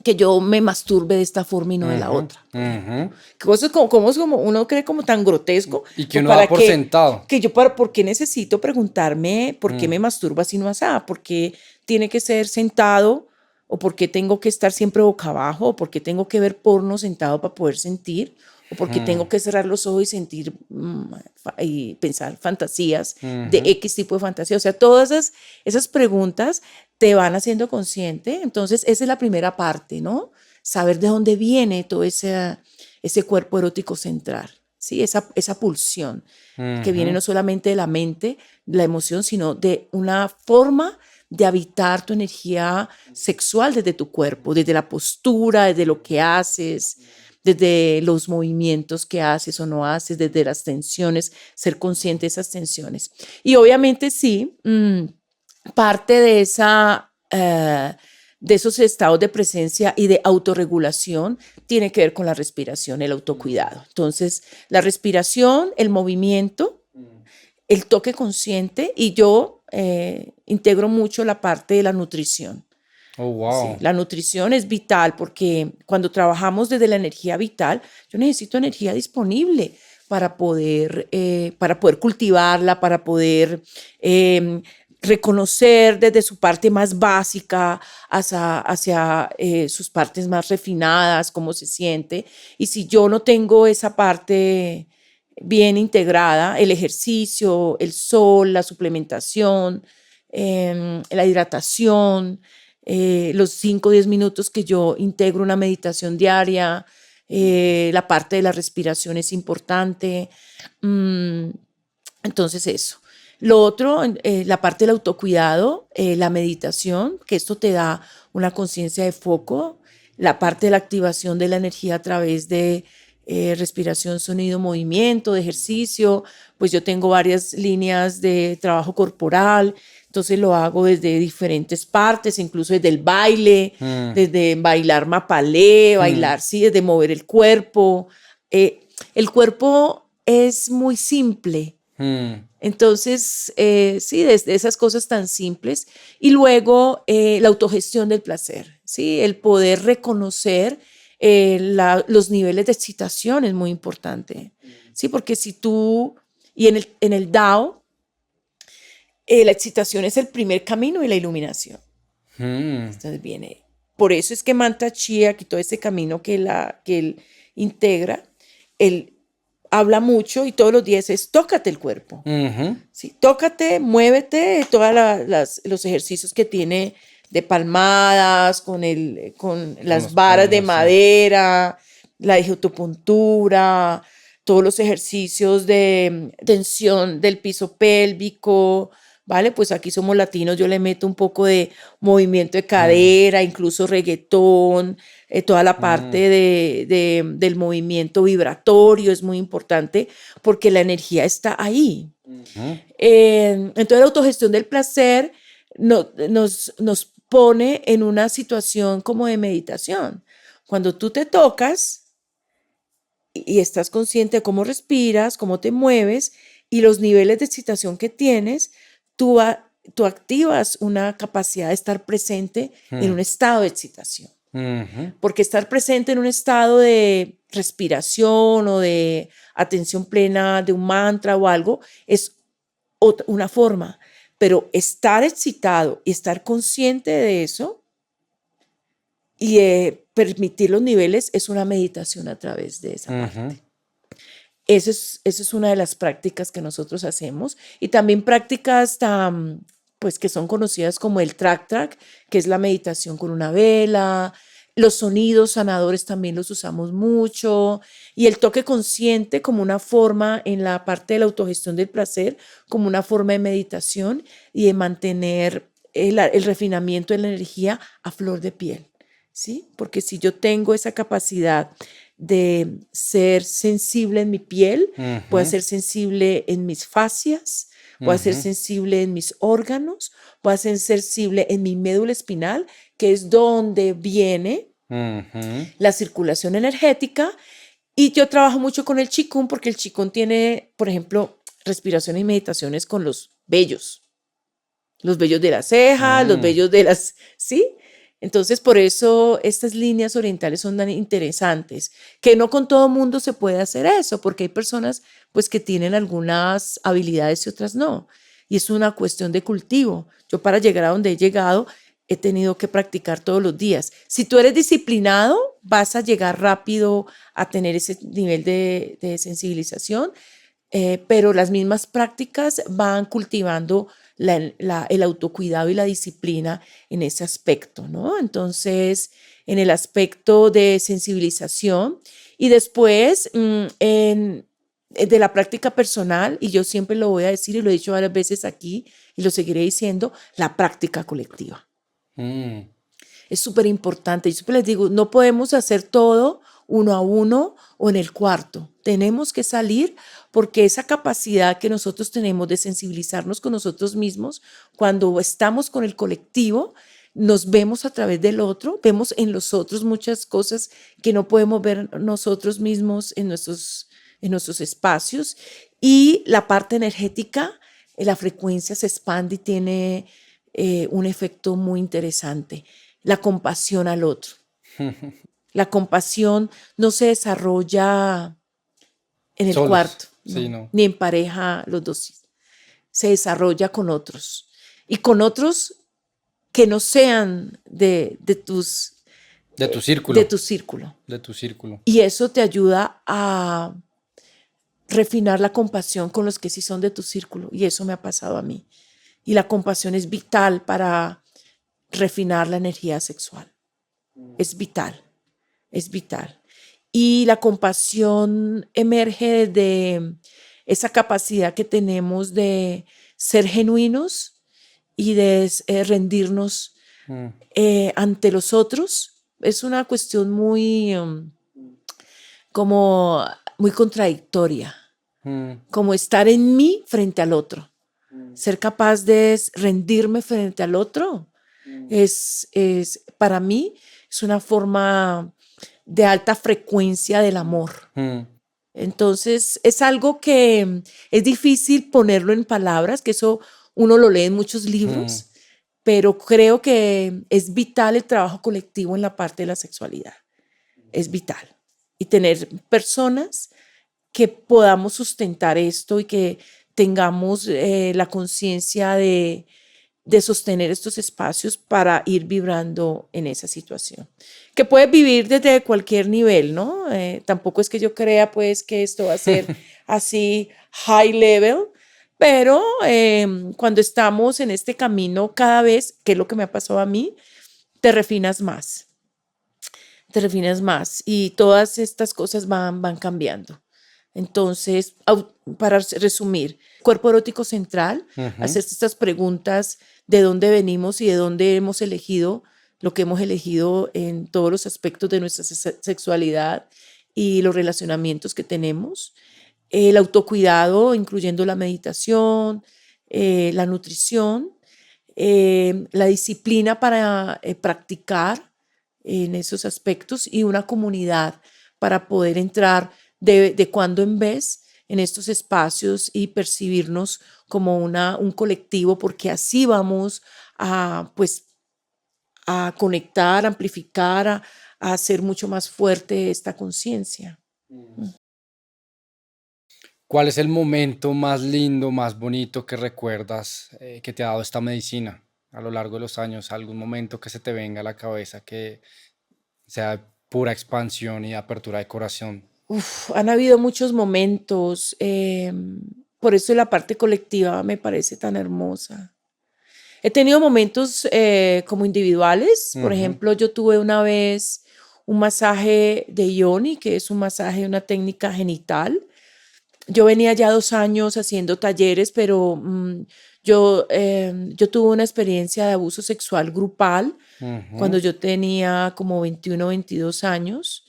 que yo me masturbe de esta forma y no de la Ujú. otra, por ejemplo? Ujú. Cosas como uno cree como tan grotesco, Y que o uno da para por sentado. que yo para, ¿por qué necesito preguntarme por qué Mm. me masturbo así no asá? ¿Por qué tiene que ser sentado? ¿O por qué tengo que estar siempre boca abajo? ¿O por qué tengo que ver porno sentado para poder sentir? ¿O por qué tengo Mm. que cerrar los ojos y sentir y pensar fantasías de Ujú. X tipo de fantasía? O sea, todas esas preguntas te van haciendo consciente. Entonces, esa es la primera parte, ¿no? Saber de dónde viene todo ese cuerpo erótico central, ¿sí? Esa pulsión que viene Ujú. no solamente de la mente, la emoción, sino de una forma de habitar tu energía sexual desde tu cuerpo, desde la postura, desde lo que haces, desde los movimientos que haces o no haces, desde las tensiones, ser consciente de esas tensiones. Y obviamente sí, parte de esos estados de presencia y de autorregulación tiene que ver con la respiración, el autocuidado. Entonces, la respiración, el movimiento, el toque consciente y yo integro mucho la parte de la nutrición. Oh, Sí, wow. la nutrición es vital porque cuando trabajamos desde la energía vital, yo necesito energía disponible para poder cultivarla, para poder eh, reconocer desde su parte más básica hacia sus partes más refinadas, cómo se siente. Y si yo no tengo esa parte bien integrada, el ejercicio, el sol, la suplementación, la hidratación, los 5 o 10 minutos que yo integro una meditación diaria, la parte de la respiración es importante. Mm, entonces eso. Lo otro, la parte del autocuidado, la meditación, que esto te da una conciencia de foco, la parte de la activación de la energía a través de respiración, sonido, movimiento, de ejercicio, pues yo tengo varias líneas de trabajo corporal, entonces lo hago desde diferentes partes, incluso desde el baile, Mm. desde bailar mapalé, Mm. bailar, sí, desde mover el cuerpo. El cuerpo es muy simple, Mm. entonces, sí, desde esas cosas tan simples. Y luego la autogestión del placer, ¿sí? El poder reconocer los niveles de excitación es muy importante, ¿sí? Porque si tú, y en el Dao, la excitación es el primer camino y la iluminación. Mm. Entonces viene, por eso es que Mantra Chia, aquí todo ese camino que él integra, él habla mucho y todos los días es tócate el cuerpo. Ujú. Sí, tócate, muévete, todos los ejercicios que tiene de palmadas, con Con las los varas de péndulos, sí. madera, la digitopuntura, todos los ejercicios de tensión del piso pélvico, ¿vale? Pues aquí somos latinos, yo le meto un poco de movimiento de Mm. cadera, incluso reggaetón, toda la parte Mm. del movimiento vibratorio es muy importante porque la energía está ahí. Ujú. Entonces la autogestión del placer nos pone en una situación como de meditación. Cuando tú te tocas y estás consciente de cómo respiras, cómo te mueves, y los niveles de excitación que tienes, tú activas una capacidad de estar presente en un estado de excitación. Porque estar presente en un estado de respiración o de atención plena de un mantra o algo es una forma, pero estar excitado y estar consciente de eso y permitir los niveles es una meditación a través de esa parte. Esa es una de las prácticas que nosotros hacemos, y también prácticas pues que son conocidas como el track, que es la meditación con una vela. Los sonidos sanadores también los usamos mucho, y el toque consciente como una forma en la parte de la autogestión del placer, como una forma de meditación y de mantener el refinamiento de la energía a flor de piel, ¿sí? Porque si yo tengo esa capacidad de ser sensible en mi piel, puedo ser sensible en mis fascias, puedo ser sensible en mis órganos, puedo ser sensible en mi médula espinal, que es donde viene la circulación energética. Y yo trabajo mucho con el Qigong, porque el Qigong tiene, por ejemplo, respiraciones y meditaciones con los vellos de las cejas, los vellos de las, ¿sí? Entonces, por eso estas líneas orientales son tan interesantes, que no con todo mundo se puede hacer eso, porque hay personas pues que tienen algunas habilidades y otras no. Y es una cuestión de cultivo. Yo, para llegar a donde he llegado, he tenido que practicar todos los días. Si tú eres disciplinado, vas a llegar rápido a tener ese nivel de sensibilización, pero las mismas prácticas van cultivando el autocuidado y la disciplina en ese aspecto, ¿no? Entonces, en el aspecto de sensibilización, y después de la práctica personal, y yo siempre lo voy a decir y lo he dicho varias veces aquí y lo seguiré diciendo, la práctica colectiva. Es súper importante. Yo siempre les digo, no podemos hacer todo uno a uno o en el cuarto. Tenemos que salir, porque esa capacidad que nosotros tenemos de sensibilizarnos con nosotros mismos, cuando estamos con el colectivo, nos vemos a través del otro, vemos en los otros muchas cosas que no podemos ver nosotros mismos en nuestros espacios, y la parte energética, la frecuencia se expande y tiene un efecto muy interesante. La compasión al otro. La compasión no se desarrolla en el Solos. cuarto, Sí, no, no. ni en pareja los dos. Se desarrolla con otros, y con otros que no sean de tu De tu círculo. círculo. Y eso te ayuda a refinar la compasión con los que sí son de tu círculo. Y eso me ha pasado a mí. Y la compasión es vital para refinar la energía sexual. Es vital, es vital. Y la compasión emerge de esa capacidad que tenemos de ser genuinos y de rendirnos ante los otros. Es una cuestión como muy contradictoria, como estar en mí frente al otro. Ser capaz de rendirme frente al otro es para mí es una forma de alta frecuencia del amor. Entonces, es algo que es difícil ponerlo en palabras, que eso uno lo lee en muchos libros, pero creo que es vital el trabajo colectivo en la parte de la sexualidad. Es vital. Y tener personas que podamos sustentar esto y que tengamos la conciencia de sostener estos espacios para ir vibrando en esa situación. Que puedes vivir desde cualquier nivel, ¿no? Tampoco es que yo crea pues que esto va a ser así high level, pero cuando estamos en este camino cada vez, que es lo que me ha pasado a mí, te refinas más. Te refinas más y todas estas cosas van cambiando. Entonces, para resumir, cuerpo erótico central, hacerse estas preguntas de dónde venimos y de dónde hemos elegido lo que hemos elegido en todos los aspectos de nuestra sexualidad y los relacionamientos que tenemos. El autocuidado, incluyendo la meditación, la nutrición, la disciplina para practicar en esos aspectos, y una comunidad para poder entrar de cuando en vez en estos espacios y percibirnos como un colectivo, porque así vamos a, pues, a conectar, amplificar, a hacer mucho más fuerte esta conciencia. ¿Cuál es el momento más lindo, más bonito que recuerdas que te ha dado esta medicina a lo largo de los años? ¿Algún momento que se te venga a la cabeza que sea pura expansión y apertura de corazón? Han habido muchos momentos, por eso la parte colectiva me parece tan hermosa. He tenido momentos como individuales. Por Ujú, ejemplo, yo tuve una vez un masaje de yoni, que es un masaje, una técnica genital. Yo venía ya 2 años haciendo talleres, pero yo tuve una experiencia de abuso sexual grupal cuando ujú, yo tenía como 21 o 22 años,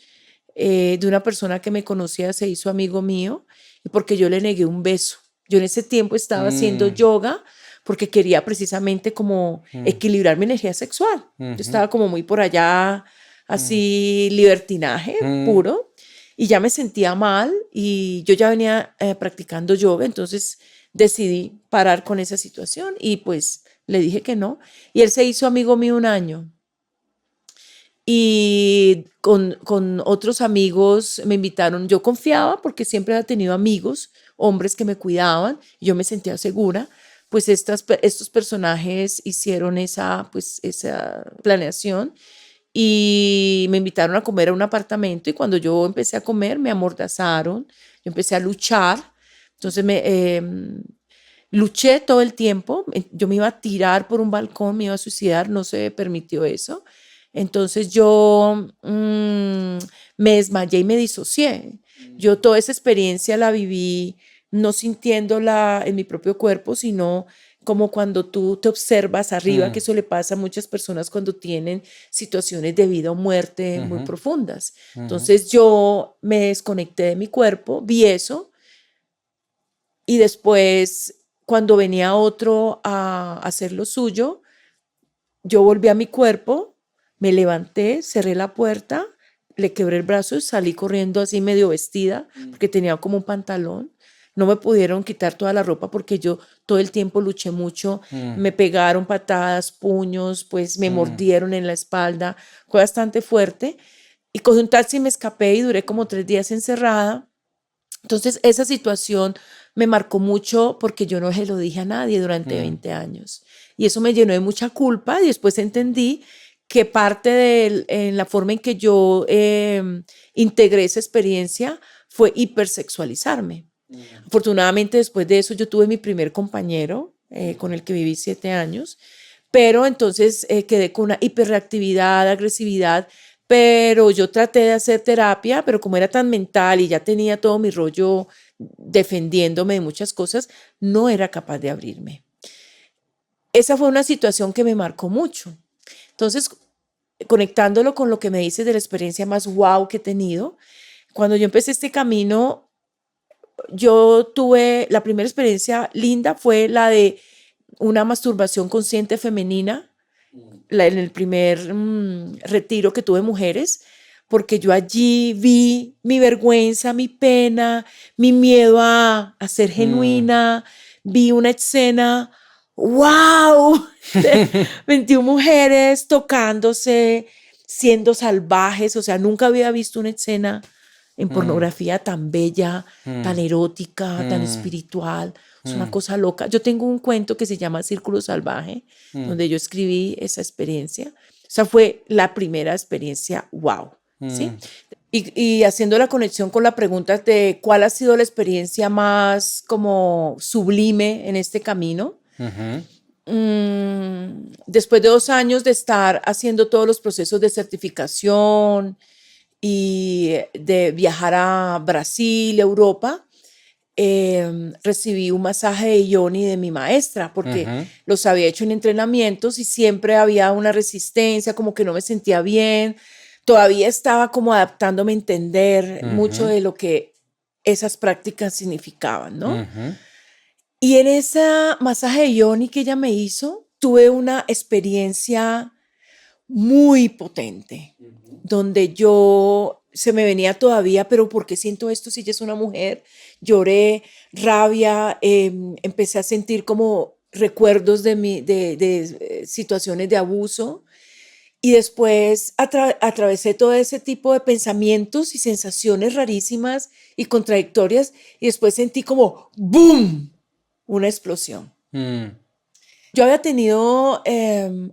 de una persona que me conocía, se hizo amigo mío, y porque yo le negué un beso. Yo en ese tiempo estaba haciendo mm, yoga porque quería precisamente como mm, equilibrar mi energía sexual. Yo ujú, estaba como muy por allá, mm, así libertinaje mm, puro, y ya me sentía mal y yo ya venía practicando yoga, entonces decidí parar con esa situación y pues le dije que no. Y él se hizo amigo mío 1 año. Y con otros amigos me invitaron, yo confiaba porque siempre había tenido amigos, hombres que me cuidaban, y yo me sentía segura, pues estos personajes hicieron pues, esa planeación y me invitaron a comer a un apartamento y cuando yo empecé a comer me amordazaron, yo empecé a luchar, entonces luché todo el tiempo, yo me iba a tirar por un balcón, me iba a suicidar, no se permitió eso. Entonces yo me desmayé y me disocié. Yo toda esa experiencia la viví no sintiéndola en mi propio cuerpo, sino como cuando tú te observas arriba, que mm, eso le pasa a muchas personas cuando tienen situaciones de vida o muerte muy ujú, profundas. ujú, Entonces yo me desconecté de mi cuerpo, vi eso y después cuando venía otro a hacer lo suyo, yo volví a mi cuerpo, me levanté, cerré la puerta, le quebré el brazo y salí corriendo así medio vestida, porque tenía como un pantalón. No me pudieron quitar toda la ropa porque yo todo el tiempo luché mucho. mm, Me pegaron patadas, puños, pues me mm, mordieron en la espalda. Fue bastante fuerte. Y cogí un taxi y me escapé y duré como 3 días encerrada. Entonces, esa situación me marcó mucho porque yo no se lo dije a nadie durante mm, 20 años. Y eso me llenó de mucha culpa y después entendí que parte de en la forma en que yo integré esa experiencia fue hipersexualizarme. Afortunadamente, después de eso, yo tuve mi primer compañero con el que viví 7 años, pero entonces quedé con una hiperreactividad, agresividad, pero yo traté de hacer terapia, pero como era tan mental y ya tenía todo mi rollo defendiéndome de muchas cosas, no era capaz de abrirme. Esa fue una situación que me marcó mucho. Entonces, conectándolo con lo que me dices de la experiencia más wow que he tenido, cuando yo empecé este camino, yo tuve la primera experiencia linda fue la de una masturbación consciente femenina en el primer retiro que tuve mujeres, porque yo allí vi mi vergüenza, mi pena, mi miedo a ser mm. genuina, vi una escena, wow, de 21 mujeres tocándose, siendo salvajes, o sea, nunca había visto una escena en Mm, pornografía tan bella, tan mm, erótica, tan mm, espiritual. Es una mm, cosa loca. Yo tengo un cuento que se llama Círculo Salvaje, mm, donde yo escribí esa experiencia. O sea, fue la primera experiencia, wow, ¿sí? mm, Y haciendo la conexión con la pregunta de cuál ha sido la experiencia más como sublime en este camino, ujú, después de 2 años de estar haciendo todos los procesos de certificación y de viajar a Brasil, Europa, recibí un masaje de yoni de mi maestra porque ujú, los había hecho en entrenamientos y siempre había una resistencia, como que no me sentía bien. Todavía estaba como adaptándome a entender mucho ujú, de lo que esas prácticas significaban, ¿no? ujú, Y en ese masaje de yoni que ella me hizo, tuve una experiencia muy potente, donde yo se me venía todavía, pero ¿por qué siento esto si ella es una mujer? Lloré, rabia, empecé a sentir como recuerdos de situaciones de abuso y después atravesé todo ese tipo de pensamientos y sensaciones rarísimas y contradictorias y después sentí como ¡boom! Una explosión. Mm, Yo había tenido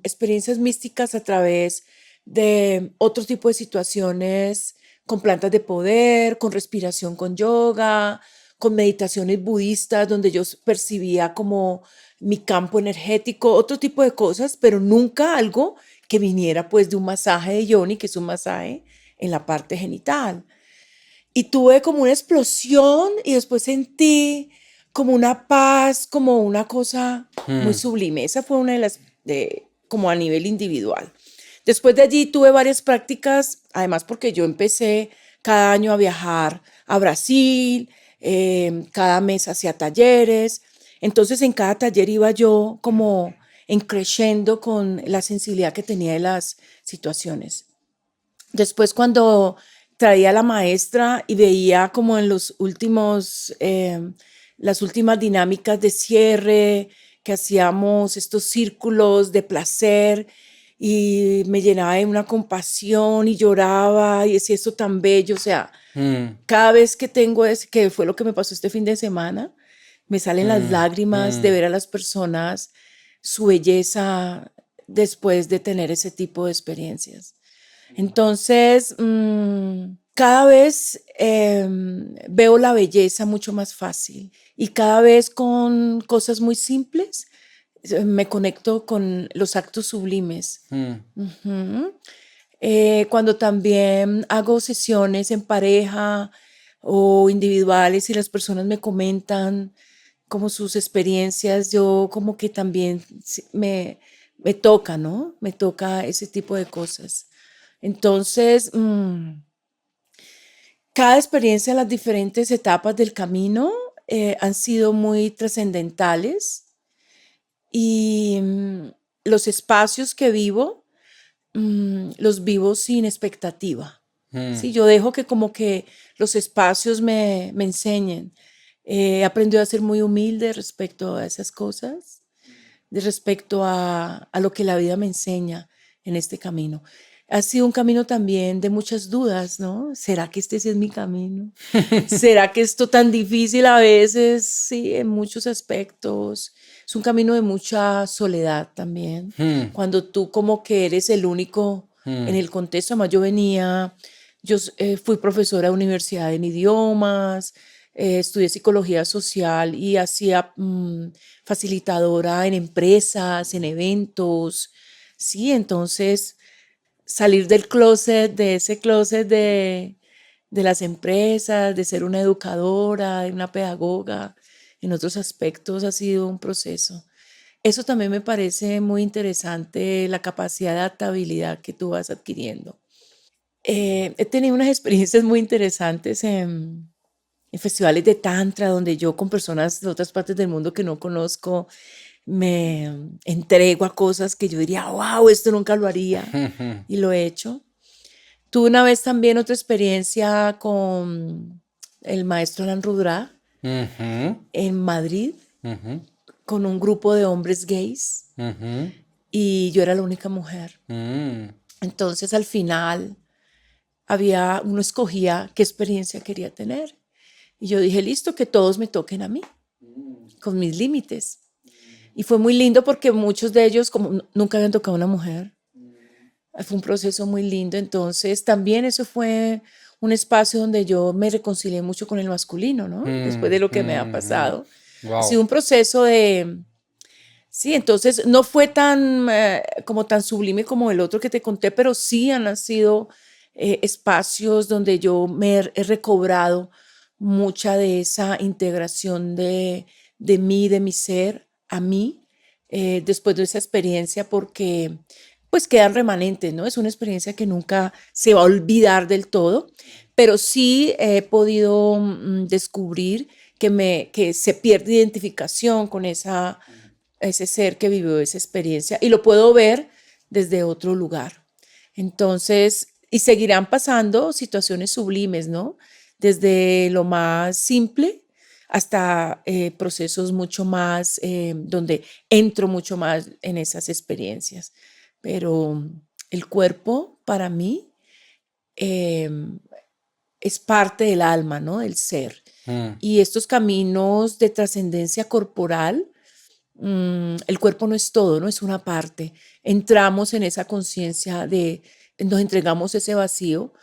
experiencias místicas a través de otro tipo de situaciones con plantas de poder, con respiración con yoga, con meditaciones budistas, donde yo percibía como mi campo energético, otro tipo de cosas, pero nunca algo que viniera pues de un masaje de yoni, que es un masaje en la parte genital. Y tuve como una explosión y después sentí como una paz, como una cosa muy mm, sublime. Esa fue una de las, como a nivel individual. Después de allí tuve varias prácticas, además porque yo empecé cada año a viajar a Brasil, cada mes hacía talleres. Entonces en cada taller iba yo como creciendo con la sensibilidad que tenía de las situaciones. Después cuando traía a la maestra y veía como en los últimos, las últimas dinámicas de cierre, que hacíamos estos círculos de placer y me llenaba de una compasión y lloraba y decía esto tan bello, o sea, mm, cada vez que tengo, que fue lo que me pasó este fin de semana, me salen las mm, lágrimas de mm. ver a las personas, su belleza después de tener ese tipo de experiencias. Entonces, cada vez veo la belleza mucho más fácil y cada vez con cosas muy simples me conecto con los actos sublimes. Mm, Ujú. Cuando también hago sesiones en pareja o individuales y las personas me comentan como sus experiencias, yo como que también me toca, ¿no? Me toca ese tipo de cosas. Entonces, cada experiencia en las diferentes etapas del camino han sido muy trascendentales y los espacios que vivo, los vivo sin expectativa. mm. Sí, yo dejo que como que los espacios me enseñen. He aprendido a ser muy humilde respecto a esas cosas, de respecto a lo que la vida me enseña en este camino. Ha sido un camino también de muchas dudas, ¿no? ¿Será que este sí es mi camino? ¿Será que esto tan difícil a veces? Sí, en muchos aspectos. Es un camino de mucha soledad también. Mm, Cuando tú como que eres el único en mm, el contexto, además yo fui profesora de universidad en idiomas, estudié psicología social y hacía facilitadora en empresas, en eventos. Sí, entonces salir del closet, de ese closet de las empresas, de ser una educadora, de una pedagoga, en otros aspectos ha sido un proceso. Eso también me parece muy interesante, la capacidad de adaptabilidad que tú vas adquiriendo. He tenido unas experiencias muy interesantes en festivales de tantra, donde yo con personas de otras partes del mundo que no conozco, me entrego a cosas que yo diría, wow, esto nunca lo haría, mm, y lo he hecho. Tuve una vez también otra experiencia con el maestro Alan Rudra ujú, en Madrid, ujú, con un grupo de hombres gays, ujú, y yo era la única mujer. mm, Entonces al final uno escogía qué experiencia quería tener. Y yo dije, listo, que todos me toquen a mí, con mis límites. Y fue muy lindo porque muchos de ellos, como nunca habían tocado a una mujer, fue un proceso muy lindo. Entonces, también eso fue un espacio donde yo me reconcilié mucho con el masculino, ¿no? Después de lo que me ha pasado. Ha sido Wow. un proceso de, sí, entonces no fue tan, como tan sublime como el otro que te conté, pero sí han sido espacios donde yo he recobrado mucha de esa integración de mí, de mi ser, a mí, después de esa experiencia, porque pues quedan remanentes, ¿no? Es una experiencia que nunca se va a olvidar del todo, pero sí he podido descubrir que se pierde identificación con ese ser que vivió esa experiencia y lo puedo ver desde otro lugar. Entonces, y seguirán pasando situaciones sublimes, ¿no? Desde lo más simple hasta procesos mucho más, donde entro mucho más en esas experiencias. Pero el cuerpo para mí eh, es parte del alma, ¿no? Del ser. Mm, Y estos caminos de trascendencia corporal, el cuerpo no es todo, no es una parte. Entramos en esa conciencia de, nos entregamos ese vacío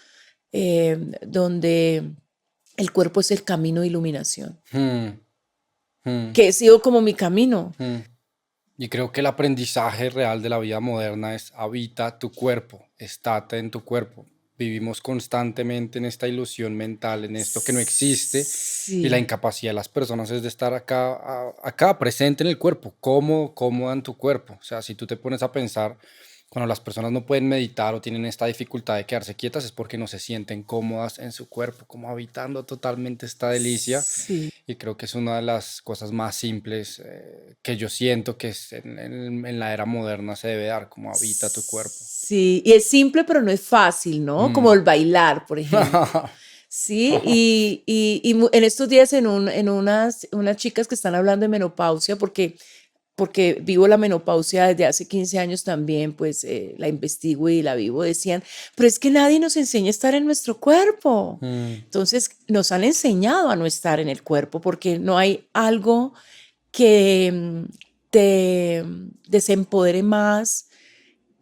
donde el cuerpo es el camino de iluminación, mm, mm, que ha sido como mi camino. mm. Y creo que el aprendizaje real de la vida moderna es habita tu cuerpo, estate en tu cuerpo. Vivimos constantemente en esta ilusión mental, en esto que no existe, y la Sí, incapacidad de las personas es de estar acá, acá presente en el cuerpo, cómoda en tu cuerpo. O sea, si tú te pones a pensar, cuando las personas no pueden meditar o tienen esta dificultad de quedarse quietas, es porque no se sienten cómodas en su cuerpo, como habitando totalmente esta delicia. sí, Y creo que es una de las cosas más simples que yo siento que es en la era moderna se debe dar, como habita tu cuerpo. sí. Y es simple, pero no es fácil, ¿no? Como Mm. el bailar, por ejemplo. Sí, en estos días en unas chicas que están hablando de menopausia, porque vivo la menopausia desde hace 15 años también, pues la investigo y la vivo, decían, pero es que nadie nos enseña a estar en nuestro cuerpo. Mm, Entonces, nos han enseñado a no estar en el cuerpo porque no hay algo que te desempodere más,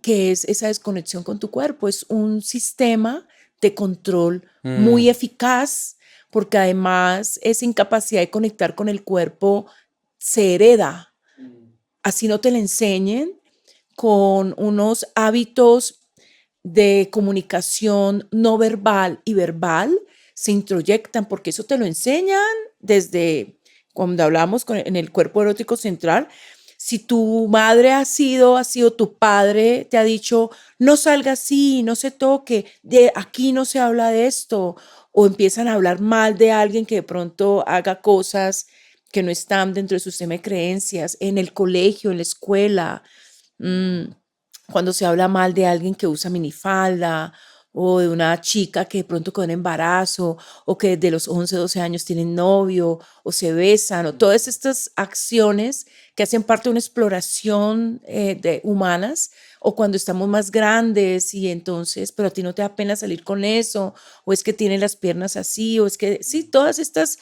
que es esa desconexión con tu cuerpo. Es un sistema de control muy mm, eficaz porque además esa incapacidad de conectar con el cuerpo se hereda. Así no te la enseñen, con unos hábitos de comunicación no verbal y verbal se introyectan, porque eso te lo enseñan desde cuando hablamos en el cuerpo erótico central. Si tu madre ha sido tu padre, te ha dicho, no salga así, no se toque, de aquí no se habla de esto, o empiezan a hablar mal de alguien que de pronto haga cosas que no están dentro de su sistema de creencias, en el colegio, en la escuela, mmm, cuando se habla mal de alguien que usa minifalda o de una chica que de pronto con embarazo o que desde los 11 12 años tienen novio o se besan o todas estas acciones que hacen parte de una exploración de humanas o cuando estamos más grandes y entonces, pero a ti no te da pena salir con eso o es que tiene las piernas así o es que, sí, todas estas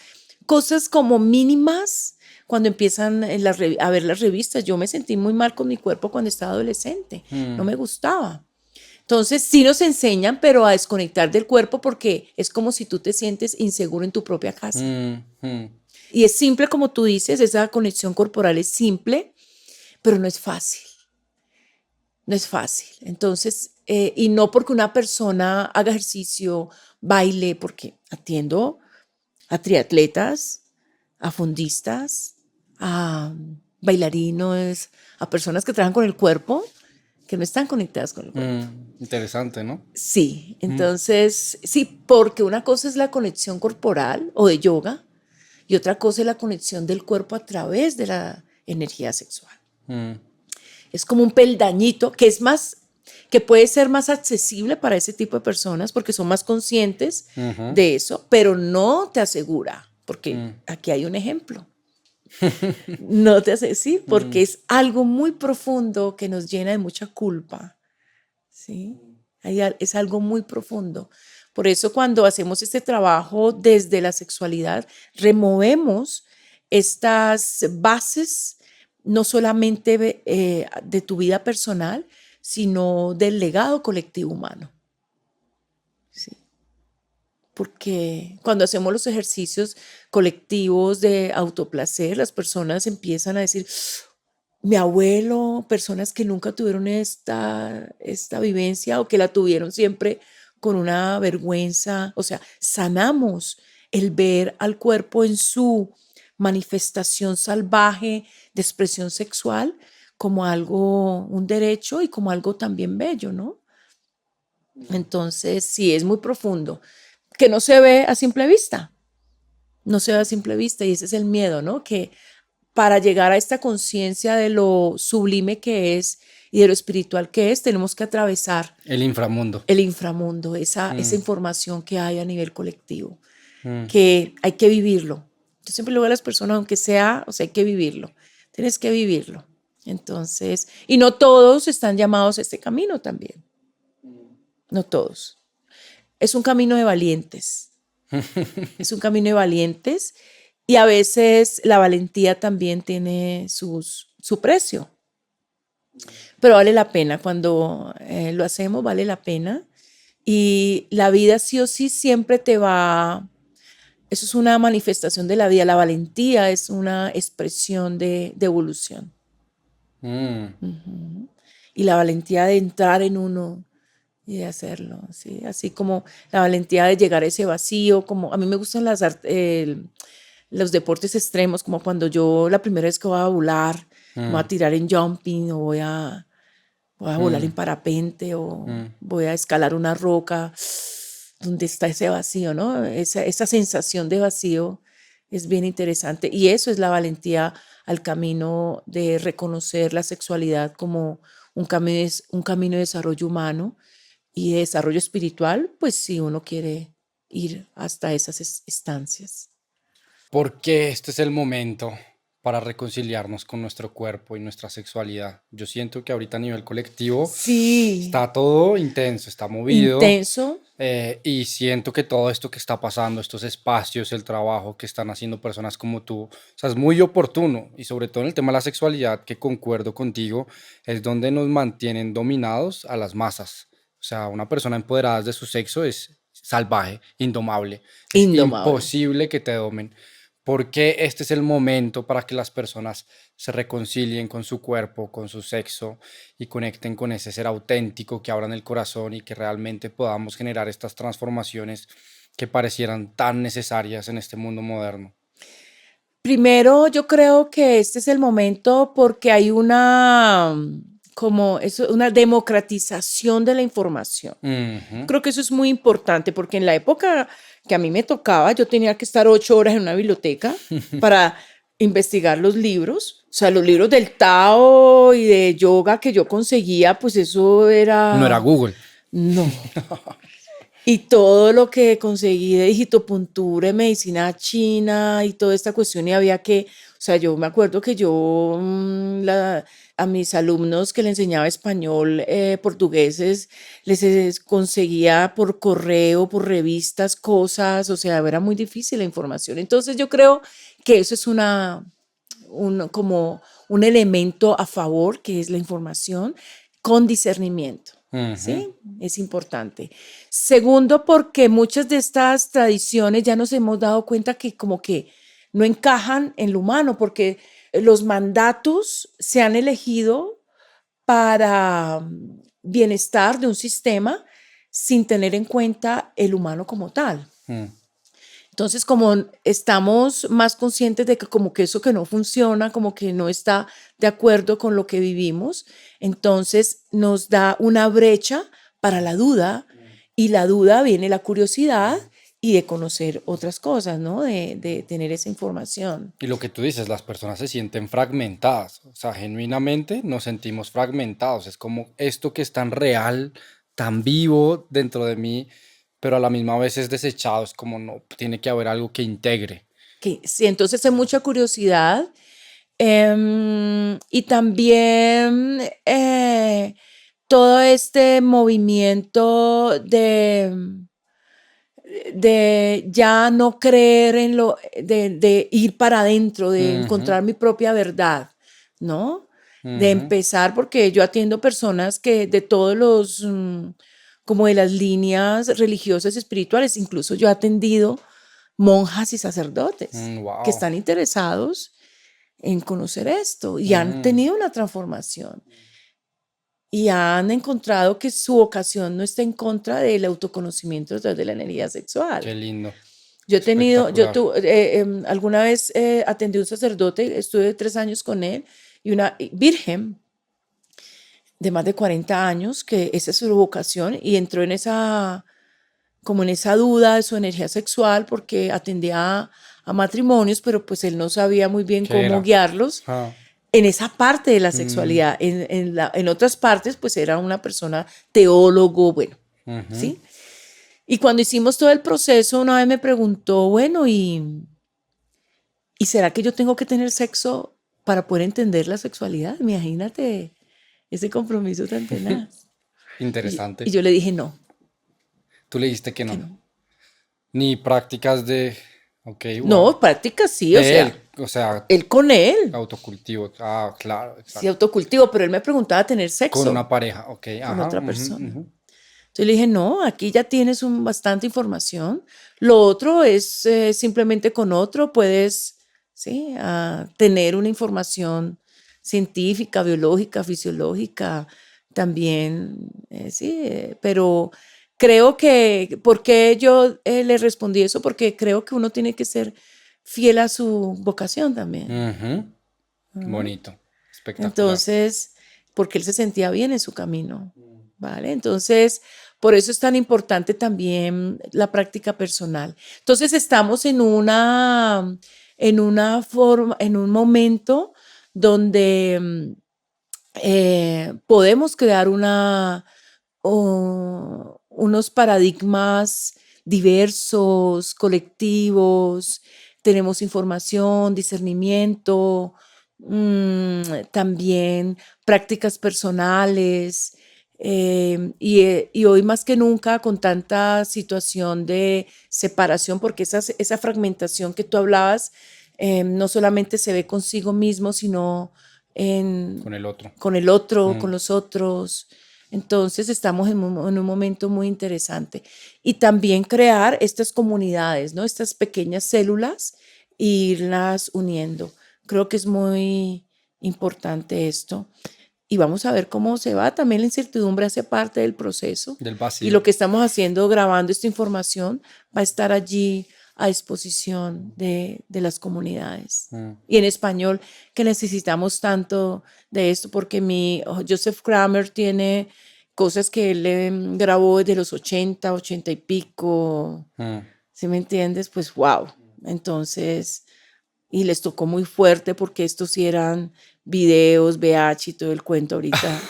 cosas como mínimas cuando empiezan a ver las revistas. Yo me sentí muy mal con mi cuerpo cuando estaba adolescente, no mm, me gustaba. Entonces sí nos enseñan, pero a desconectar del cuerpo porque es como si tú te sientes inseguro en tu propia casa. mm, mm, Y es simple como tú dices, esa conexión corporal es simple, pero no es fácil, no es fácil. Entonces, y no porque una persona haga ejercicio, baile, porque atiendo a triatletas, a fundistas, a bailarinos, a personas que trabajan con el cuerpo, que no están conectadas con el cuerpo. Interesante, ¿no? Sí, Mm, entonces, sí, porque una cosa es la conexión corporal o de yoga y otra cosa es la conexión del cuerpo a través de la energía sexual. mm, Es como un peldañito que es más, que puede ser más accesible para ese tipo de personas porque son más conscientes ujú, de eso, pero no te asegura, porque mm, aquí hay un ejemplo. No te hace, sí, porque mm, es algo muy profundo que nos llena de mucha culpa, ¿sí? Es algo muy profundo. Por eso cuando hacemos este trabajo desde la sexualidad, removemos estas bases, no solamente de tu vida personal, sino del legado colectivo humano, ¿sí? Porque cuando hacemos los ejercicios colectivos de autoplacer, las personas empiezan a decir, mi abuelo, personas que nunca tuvieron esta vivencia o que la tuvieron siempre con una vergüenza, o sea, sanamos el ver al cuerpo en su manifestación salvaje de expresión sexual como algo, un derecho y como algo también bello, ¿no? Entonces, sí, es muy profundo, que no se ve a simple vista, no se ve a simple vista y ese es el miedo, ¿no? Que para llegar a esta conciencia de lo sublime que es y de lo espiritual que es, tenemos que atravesar El inframundo. el inframundo, esa información que hay a nivel colectivo, Mm. que hay que vivirlo. Yo siempre le digo a las personas, aunque sea, o sea, hay que vivirlo, tienes que vivirlo. Entonces, y no todos están llamados a este camino también, no todos. Es un camino de valientes, es un camino de valientes y a veces la valentía también tiene su precio, pero vale la pena cuando lo hacemos, vale la pena. Y la vida sí o sí siempre te va, eso es una manifestación de la vida, la valentía es una expresión de evolución. Y la valentía de entrar en uno y de hacerlo, ¿sí? Así como la valentía de llegar a ese vacío, como a mí me gustan los deportes extremos, como cuando yo la primera vez que voy a volar, me voy a tirar en jumping o voy a volar en parapente o voy a escalar una roca, donde está ese vacío, ¿no? Esa sensación de vacío es bien interesante y eso es la valentía al camino de reconocer la sexualidad como un camino de desarrollo humano y de desarrollo espiritual, pues si uno quiere ir hasta esas estancias. Porque este es el momento para reconciliarnos con nuestro cuerpo y nuestra sexualidad. Yo siento que ahorita a nivel colectivo Sí, está todo intenso, está movido, intenso. y siento que todo esto que está pasando, estos espacios, el trabajo que están haciendo personas como tú, o sea, es muy oportuno y sobre todo en el tema de la sexualidad, que concuerdo contigo, es donde nos mantienen dominados a las masas. O sea, una persona empoderada de su sexo es salvaje, indomable, es Indomable. imposible que te domen. Porque este es el momento para que las personas se reconcilien con su cuerpo, con su sexo y conecten con ese ser auténtico, que abran el corazón y que realmente podamos generar estas transformaciones que parecieran tan necesarias en este mundo moderno. Primero, yo creo que este es el momento porque hay como eso, una democratización de la información. Ujú. Creo que eso es muy importante porque en la época que a mí me tocaba, yo tenía que estar 8 horas en una biblioteca para investigar los libros. O sea, los libros del Tao y de yoga que yo conseguía, pues eso No era era, Google. no. Y todo lo que conseguí de digitopuntura, de medicina china y toda esta cuestión, y había que, o sea, yo me acuerdo que yo a mis alumnos que le enseñaba español, portugueses, conseguía por correo, por revistas, cosas, o sea, era muy difícil la información. Entonces yo creo que eso es como un elemento a favor, que es la información con discernimiento. Ujú. ¿Sí? Es importante. Segundo, porque muchas de estas tradiciones ya nos hemos dado cuenta que como que no encajan en lo humano, porque los mandatos se han elegido para bienestar de un sistema sin tener en cuenta el humano como tal. Mm. Entonces, como estamos más conscientes de que como que eso que no funciona, como que no está de acuerdo con lo que vivimos, entonces nos da una brecha para la duda y la duda viene la curiosidad y de conocer otras cosas, ¿no? De tener esa información. Y lo que tú dices, las personas se sienten fragmentadas, o sea, genuinamente nos sentimos fragmentados, es como esto que es tan real, tan vivo dentro de mí, pero a la misma vez es desechado, es como no, tiene que haber algo que integre. Que, sí, entonces hay mucha curiosidad y también todo este movimiento de ya no creer en de ir para adentro, de Ujú. encontrar mi propia verdad, ¿no? De Ujú. empezar, porque yo atiendo personas que de todos como de las líneas religiosas y espirituales, incluso yo he atendido monjas y sacerdotes que Wow. están interesados en conocer esto y han tenido una transformación y han encontrado que su vocación no está en contra del autoconocimiento a través de la energía sexual. Qué lindo, Yo he tenido, espectacular. alguna vez atendí a un sacerdote, estuve 3 años con él y una virgen de más de 40 años, que esa es su vocación y entró en como en esa duda de su energía sexual porque atendía a matrimonios, pero pues él no sabía muy bien ¿Qué cómo era? guiarlos. Ah. en esa parte de la Mm, sexualidad. En otras partes, pues era una persona teólogo, bueno, ujú. ¿sí? Y cuando hicimos todo el proceso, una vez me preguntó, bueno, ¿y será que yo tengo que tener sexo para poder entender la sexualidad? Imagínate ese compromiso tan tenaz. Y Interesante. yo le dije, no, Tú le dijiste que que no. no. Ni prácticas de... Ok, wow. No, práctica sí, o De sea, él, o sea, él con él, autocultivo. Ah, claro, sí, exacto. autocultivo, pero él me preguntaba tener Con una sexo pareja, ok, con ajá. otra Ujú, persona. ujú. Entonces le dije, no, aquí ya tienes bastante información. Lo otro es simplemente con otro puedes, sí, tener una información científica, biológica, fisiológica, también, sí, pero creo que, ¿por qué yo le respondí eso? Porque creo que uno tiene que ser fiel a su vocación también. Ujú. ¿No? Bonito, espectacular. Entonces, porque él se sentía bien en su camino, ¿vale? Entonces, por eso es tan importante también la práctica personal. Entonces, estamos en una forma, en un momento donde podemos crear unos paradigmas diversos, colectivos, tenemos información, discernimiento, también prácticas personales. Y hoy más que nunca con tanta situación de separación, porque esa fragmentación que tú hablabas no solamente se ve consigo mismo, sino Con en, el otro. con el otro, Mm. con los otros. Entonces estamos en un momento muy interesante. Y también crear estas comunidades, ¿no? Estas pequeñas células e irlas uniendo. Creo que es muy importante esto. Y vamos a ver cómo se va. También la incertidumbre hace parte del proceso. Del Y vacío. lo que estamos haciendo, grabando esta información, va a estar allí a disposición de las comunidades. Mm. Y en español, que necesitamos tanto de esto, porque Joseph Kramer tiene cosas que él grabó desde los 80, 80 y pico. Mm. ¿Sí me entiendes? Pues wow. Entonces, y les tocó muy fuerte porque estos sí eran videos, VH y todo el cuento ahorita.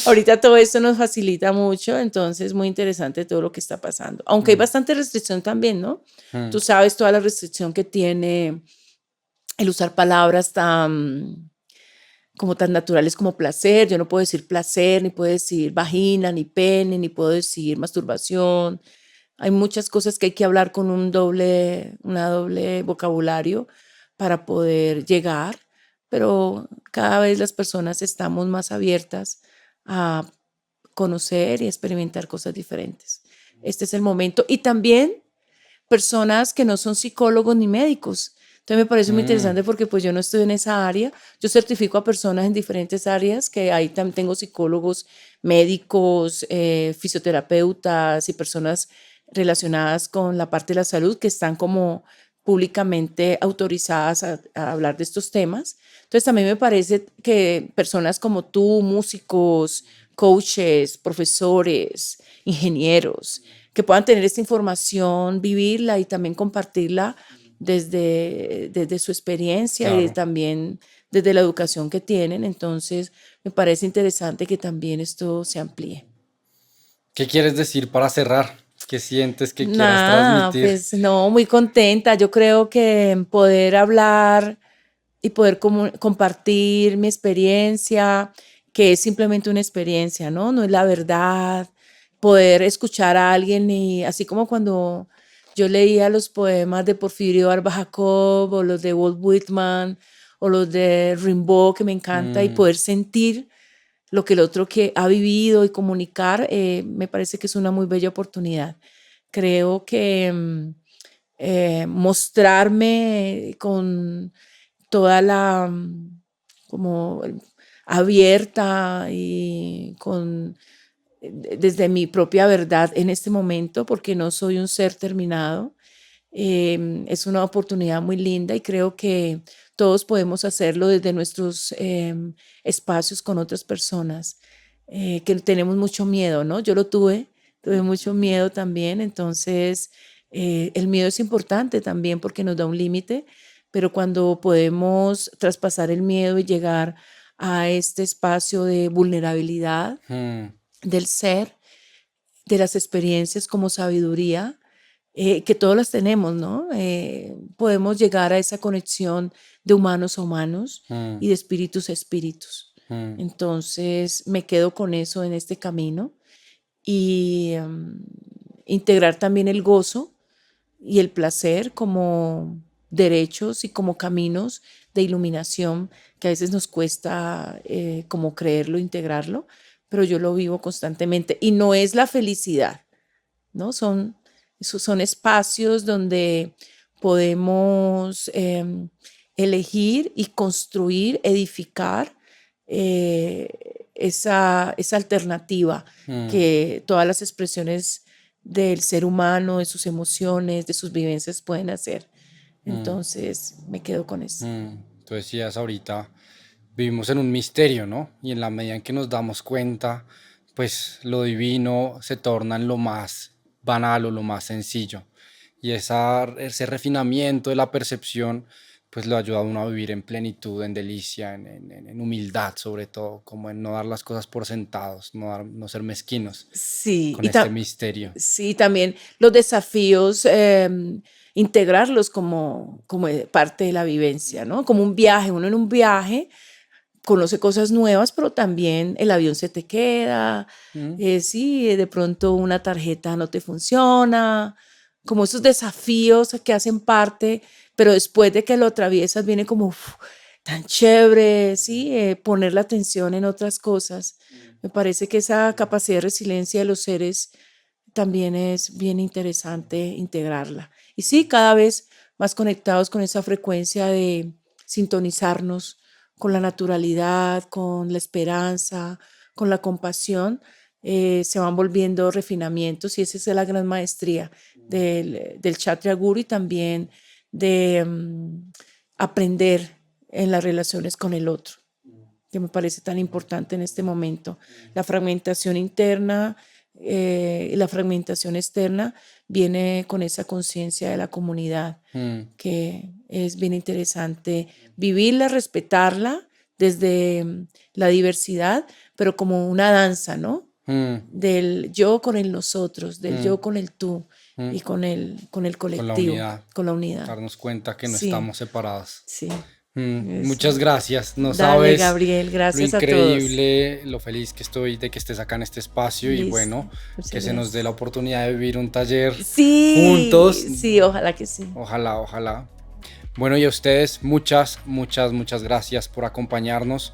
Ahorita todo esto nos facilita mucho, entonces muy interesante todo lo que está pasando. Aunque hay Mm. bastante restricción también, ¿no? Mm. Tú sabes toda la restricción que tiene el usar palabras como tan naturales como placer. Yo no puedo decir placer, ni puedo decir vagina, ni pene, ni puedo decir masturbación. Hay muchas cosas que hay que hablar con una doble vocabulario para poder llegar, pero cada vez las personas estamos más abiertas a conocer y experimentar cosas diferentes. Este es el momento. Y también personas que no son psicólogos ni médicos. Entonces me parece muy Mm. interesante porque pues yo no estoy en esa área. Yo certifico a personas en diferentes áreas, que ahí también tengo psicólogos, médicos, fisioterapeutas y personas relacionadas con la parte de la salud que están como públicamente autorizadas a hablar de estos temas. Entonces también me parece que personas como tú, músicos, coaches, profesores, ingenieros, que puedan tener esta información, vivirla y también compartirla desde su experiencia y Claro. también desde la educación que tienen. Entonces, me parece interesante que también esto se amplíe. ¿Qué quieres decir para cerrar? ¿Qué sientes que quieras Nada, transmitir? pues no, muy contenta. Yo creo que poder hablar y poder compartir mi experiencia, que es simplemente una experiencia, ¿no? No es la verdad. Poder escuchar a alguien y así como cuando yo leía los poemas de Porfirio Barba Jacob o los de Walt Whitman o los de Rimbaud, que me encanta, y Mm. poder sentir lo que el otro que ha vivido y comunicar, me parece que es una muy bella oportunidad. Creo que mostrarme con toda como abierta y desde mi propia verdad en este momento, porque no soy un ser terminado, es una oportunidad muy linda y creo que todos podemos hacerlo desde nuestros espacios con otras personas, que tenemos mucho miedo, ¿no? Yo lo tuve mucho miedo también, entonces el miedo es importante también porque nos da un límite, pero cuando podemos traspasar el miedo y llegar a este espacio de vulnerabilidad del ser, de las experiencias como sabiduría, que todas las tenemos, ¿no? Podemos llegar a esa conexión de humanos a humanos y de espíritus a espíritus. Entonces me quedo con eso en este camino y integrar también el gozo y el placer como derechos y como caminos de iluminación que a veces nos cuesta como creerlo, integrarlo, pero yo lo vivo constantemente y no es la felicidad, ¿no? Son espacios donde podemos elegir y construir, edificar esa alternativa que todas las expresiones del ser humano, de sus emociones, de sus vivencias pueden hacer. Entonces me quedo con eso. Tú decías ahorita, vivimos en un misterio, ¿no? Y en la medida en que nos damos cuenta, pues lo divino se torna en lo más banal o lo más sencillo. Y ese refinamiento de la percepción, pues lo ayuda a uno a vivir en plenitud, en delicia, en humildad sobre todo, como en no dar las cosas por sentados, no ser mezquinos Sí, con este misterio. Sí, también los desafíos, integrarlos como parte de la vivencia, ¿no? Como un viaje, uno en un viaje conoce cosas nuevas, pero también el avión se te queda, sí, de pronto una tarjeta no te funciona, como esos desafíos que hacen parte, pero después de que lo atraviesas viene como tan chévere, sí, poner la atención en otras cosas. Me parece que esa capacidad de resiliencia de los seres también es bien interesante integrarla. Y sí, cada vez más conectados con esa frecuencia de sintonizarnos con la naturalidad, con la esperanza, con la compasión, se van volviendo refinamientos y esa es la gran maestría del Kshatra Guru y también de aprender en las relaciones con el otro, que me parece tan importante en este momento. La fragmentación interna y la fragmentación externa viene con esa conciencia de la comunidad, que es bien interesante vivirla, respetarla desde la diversidad, pero como una danza, ¿no? Del yo con el nosotros, del yo con el tú y con el colectivo, con la unidad. Darnos cuenta que no estamos separados. Sí. Muchas gracias. No Dale, sabes, Gabriel, gracias lo increíble, lo feliz que estoy de que estés acá en este espacio. Listo. Y bueno, que se nos dé la oportunidad de vivir un taller juntos. Sí, ojalá que sí. Ojalá. Bueno, y a ustedes muchas gracias por acompañarnos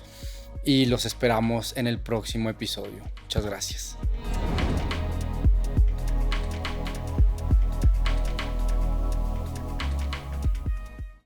y los esperamos en el próximo episodio. Muchas gracias.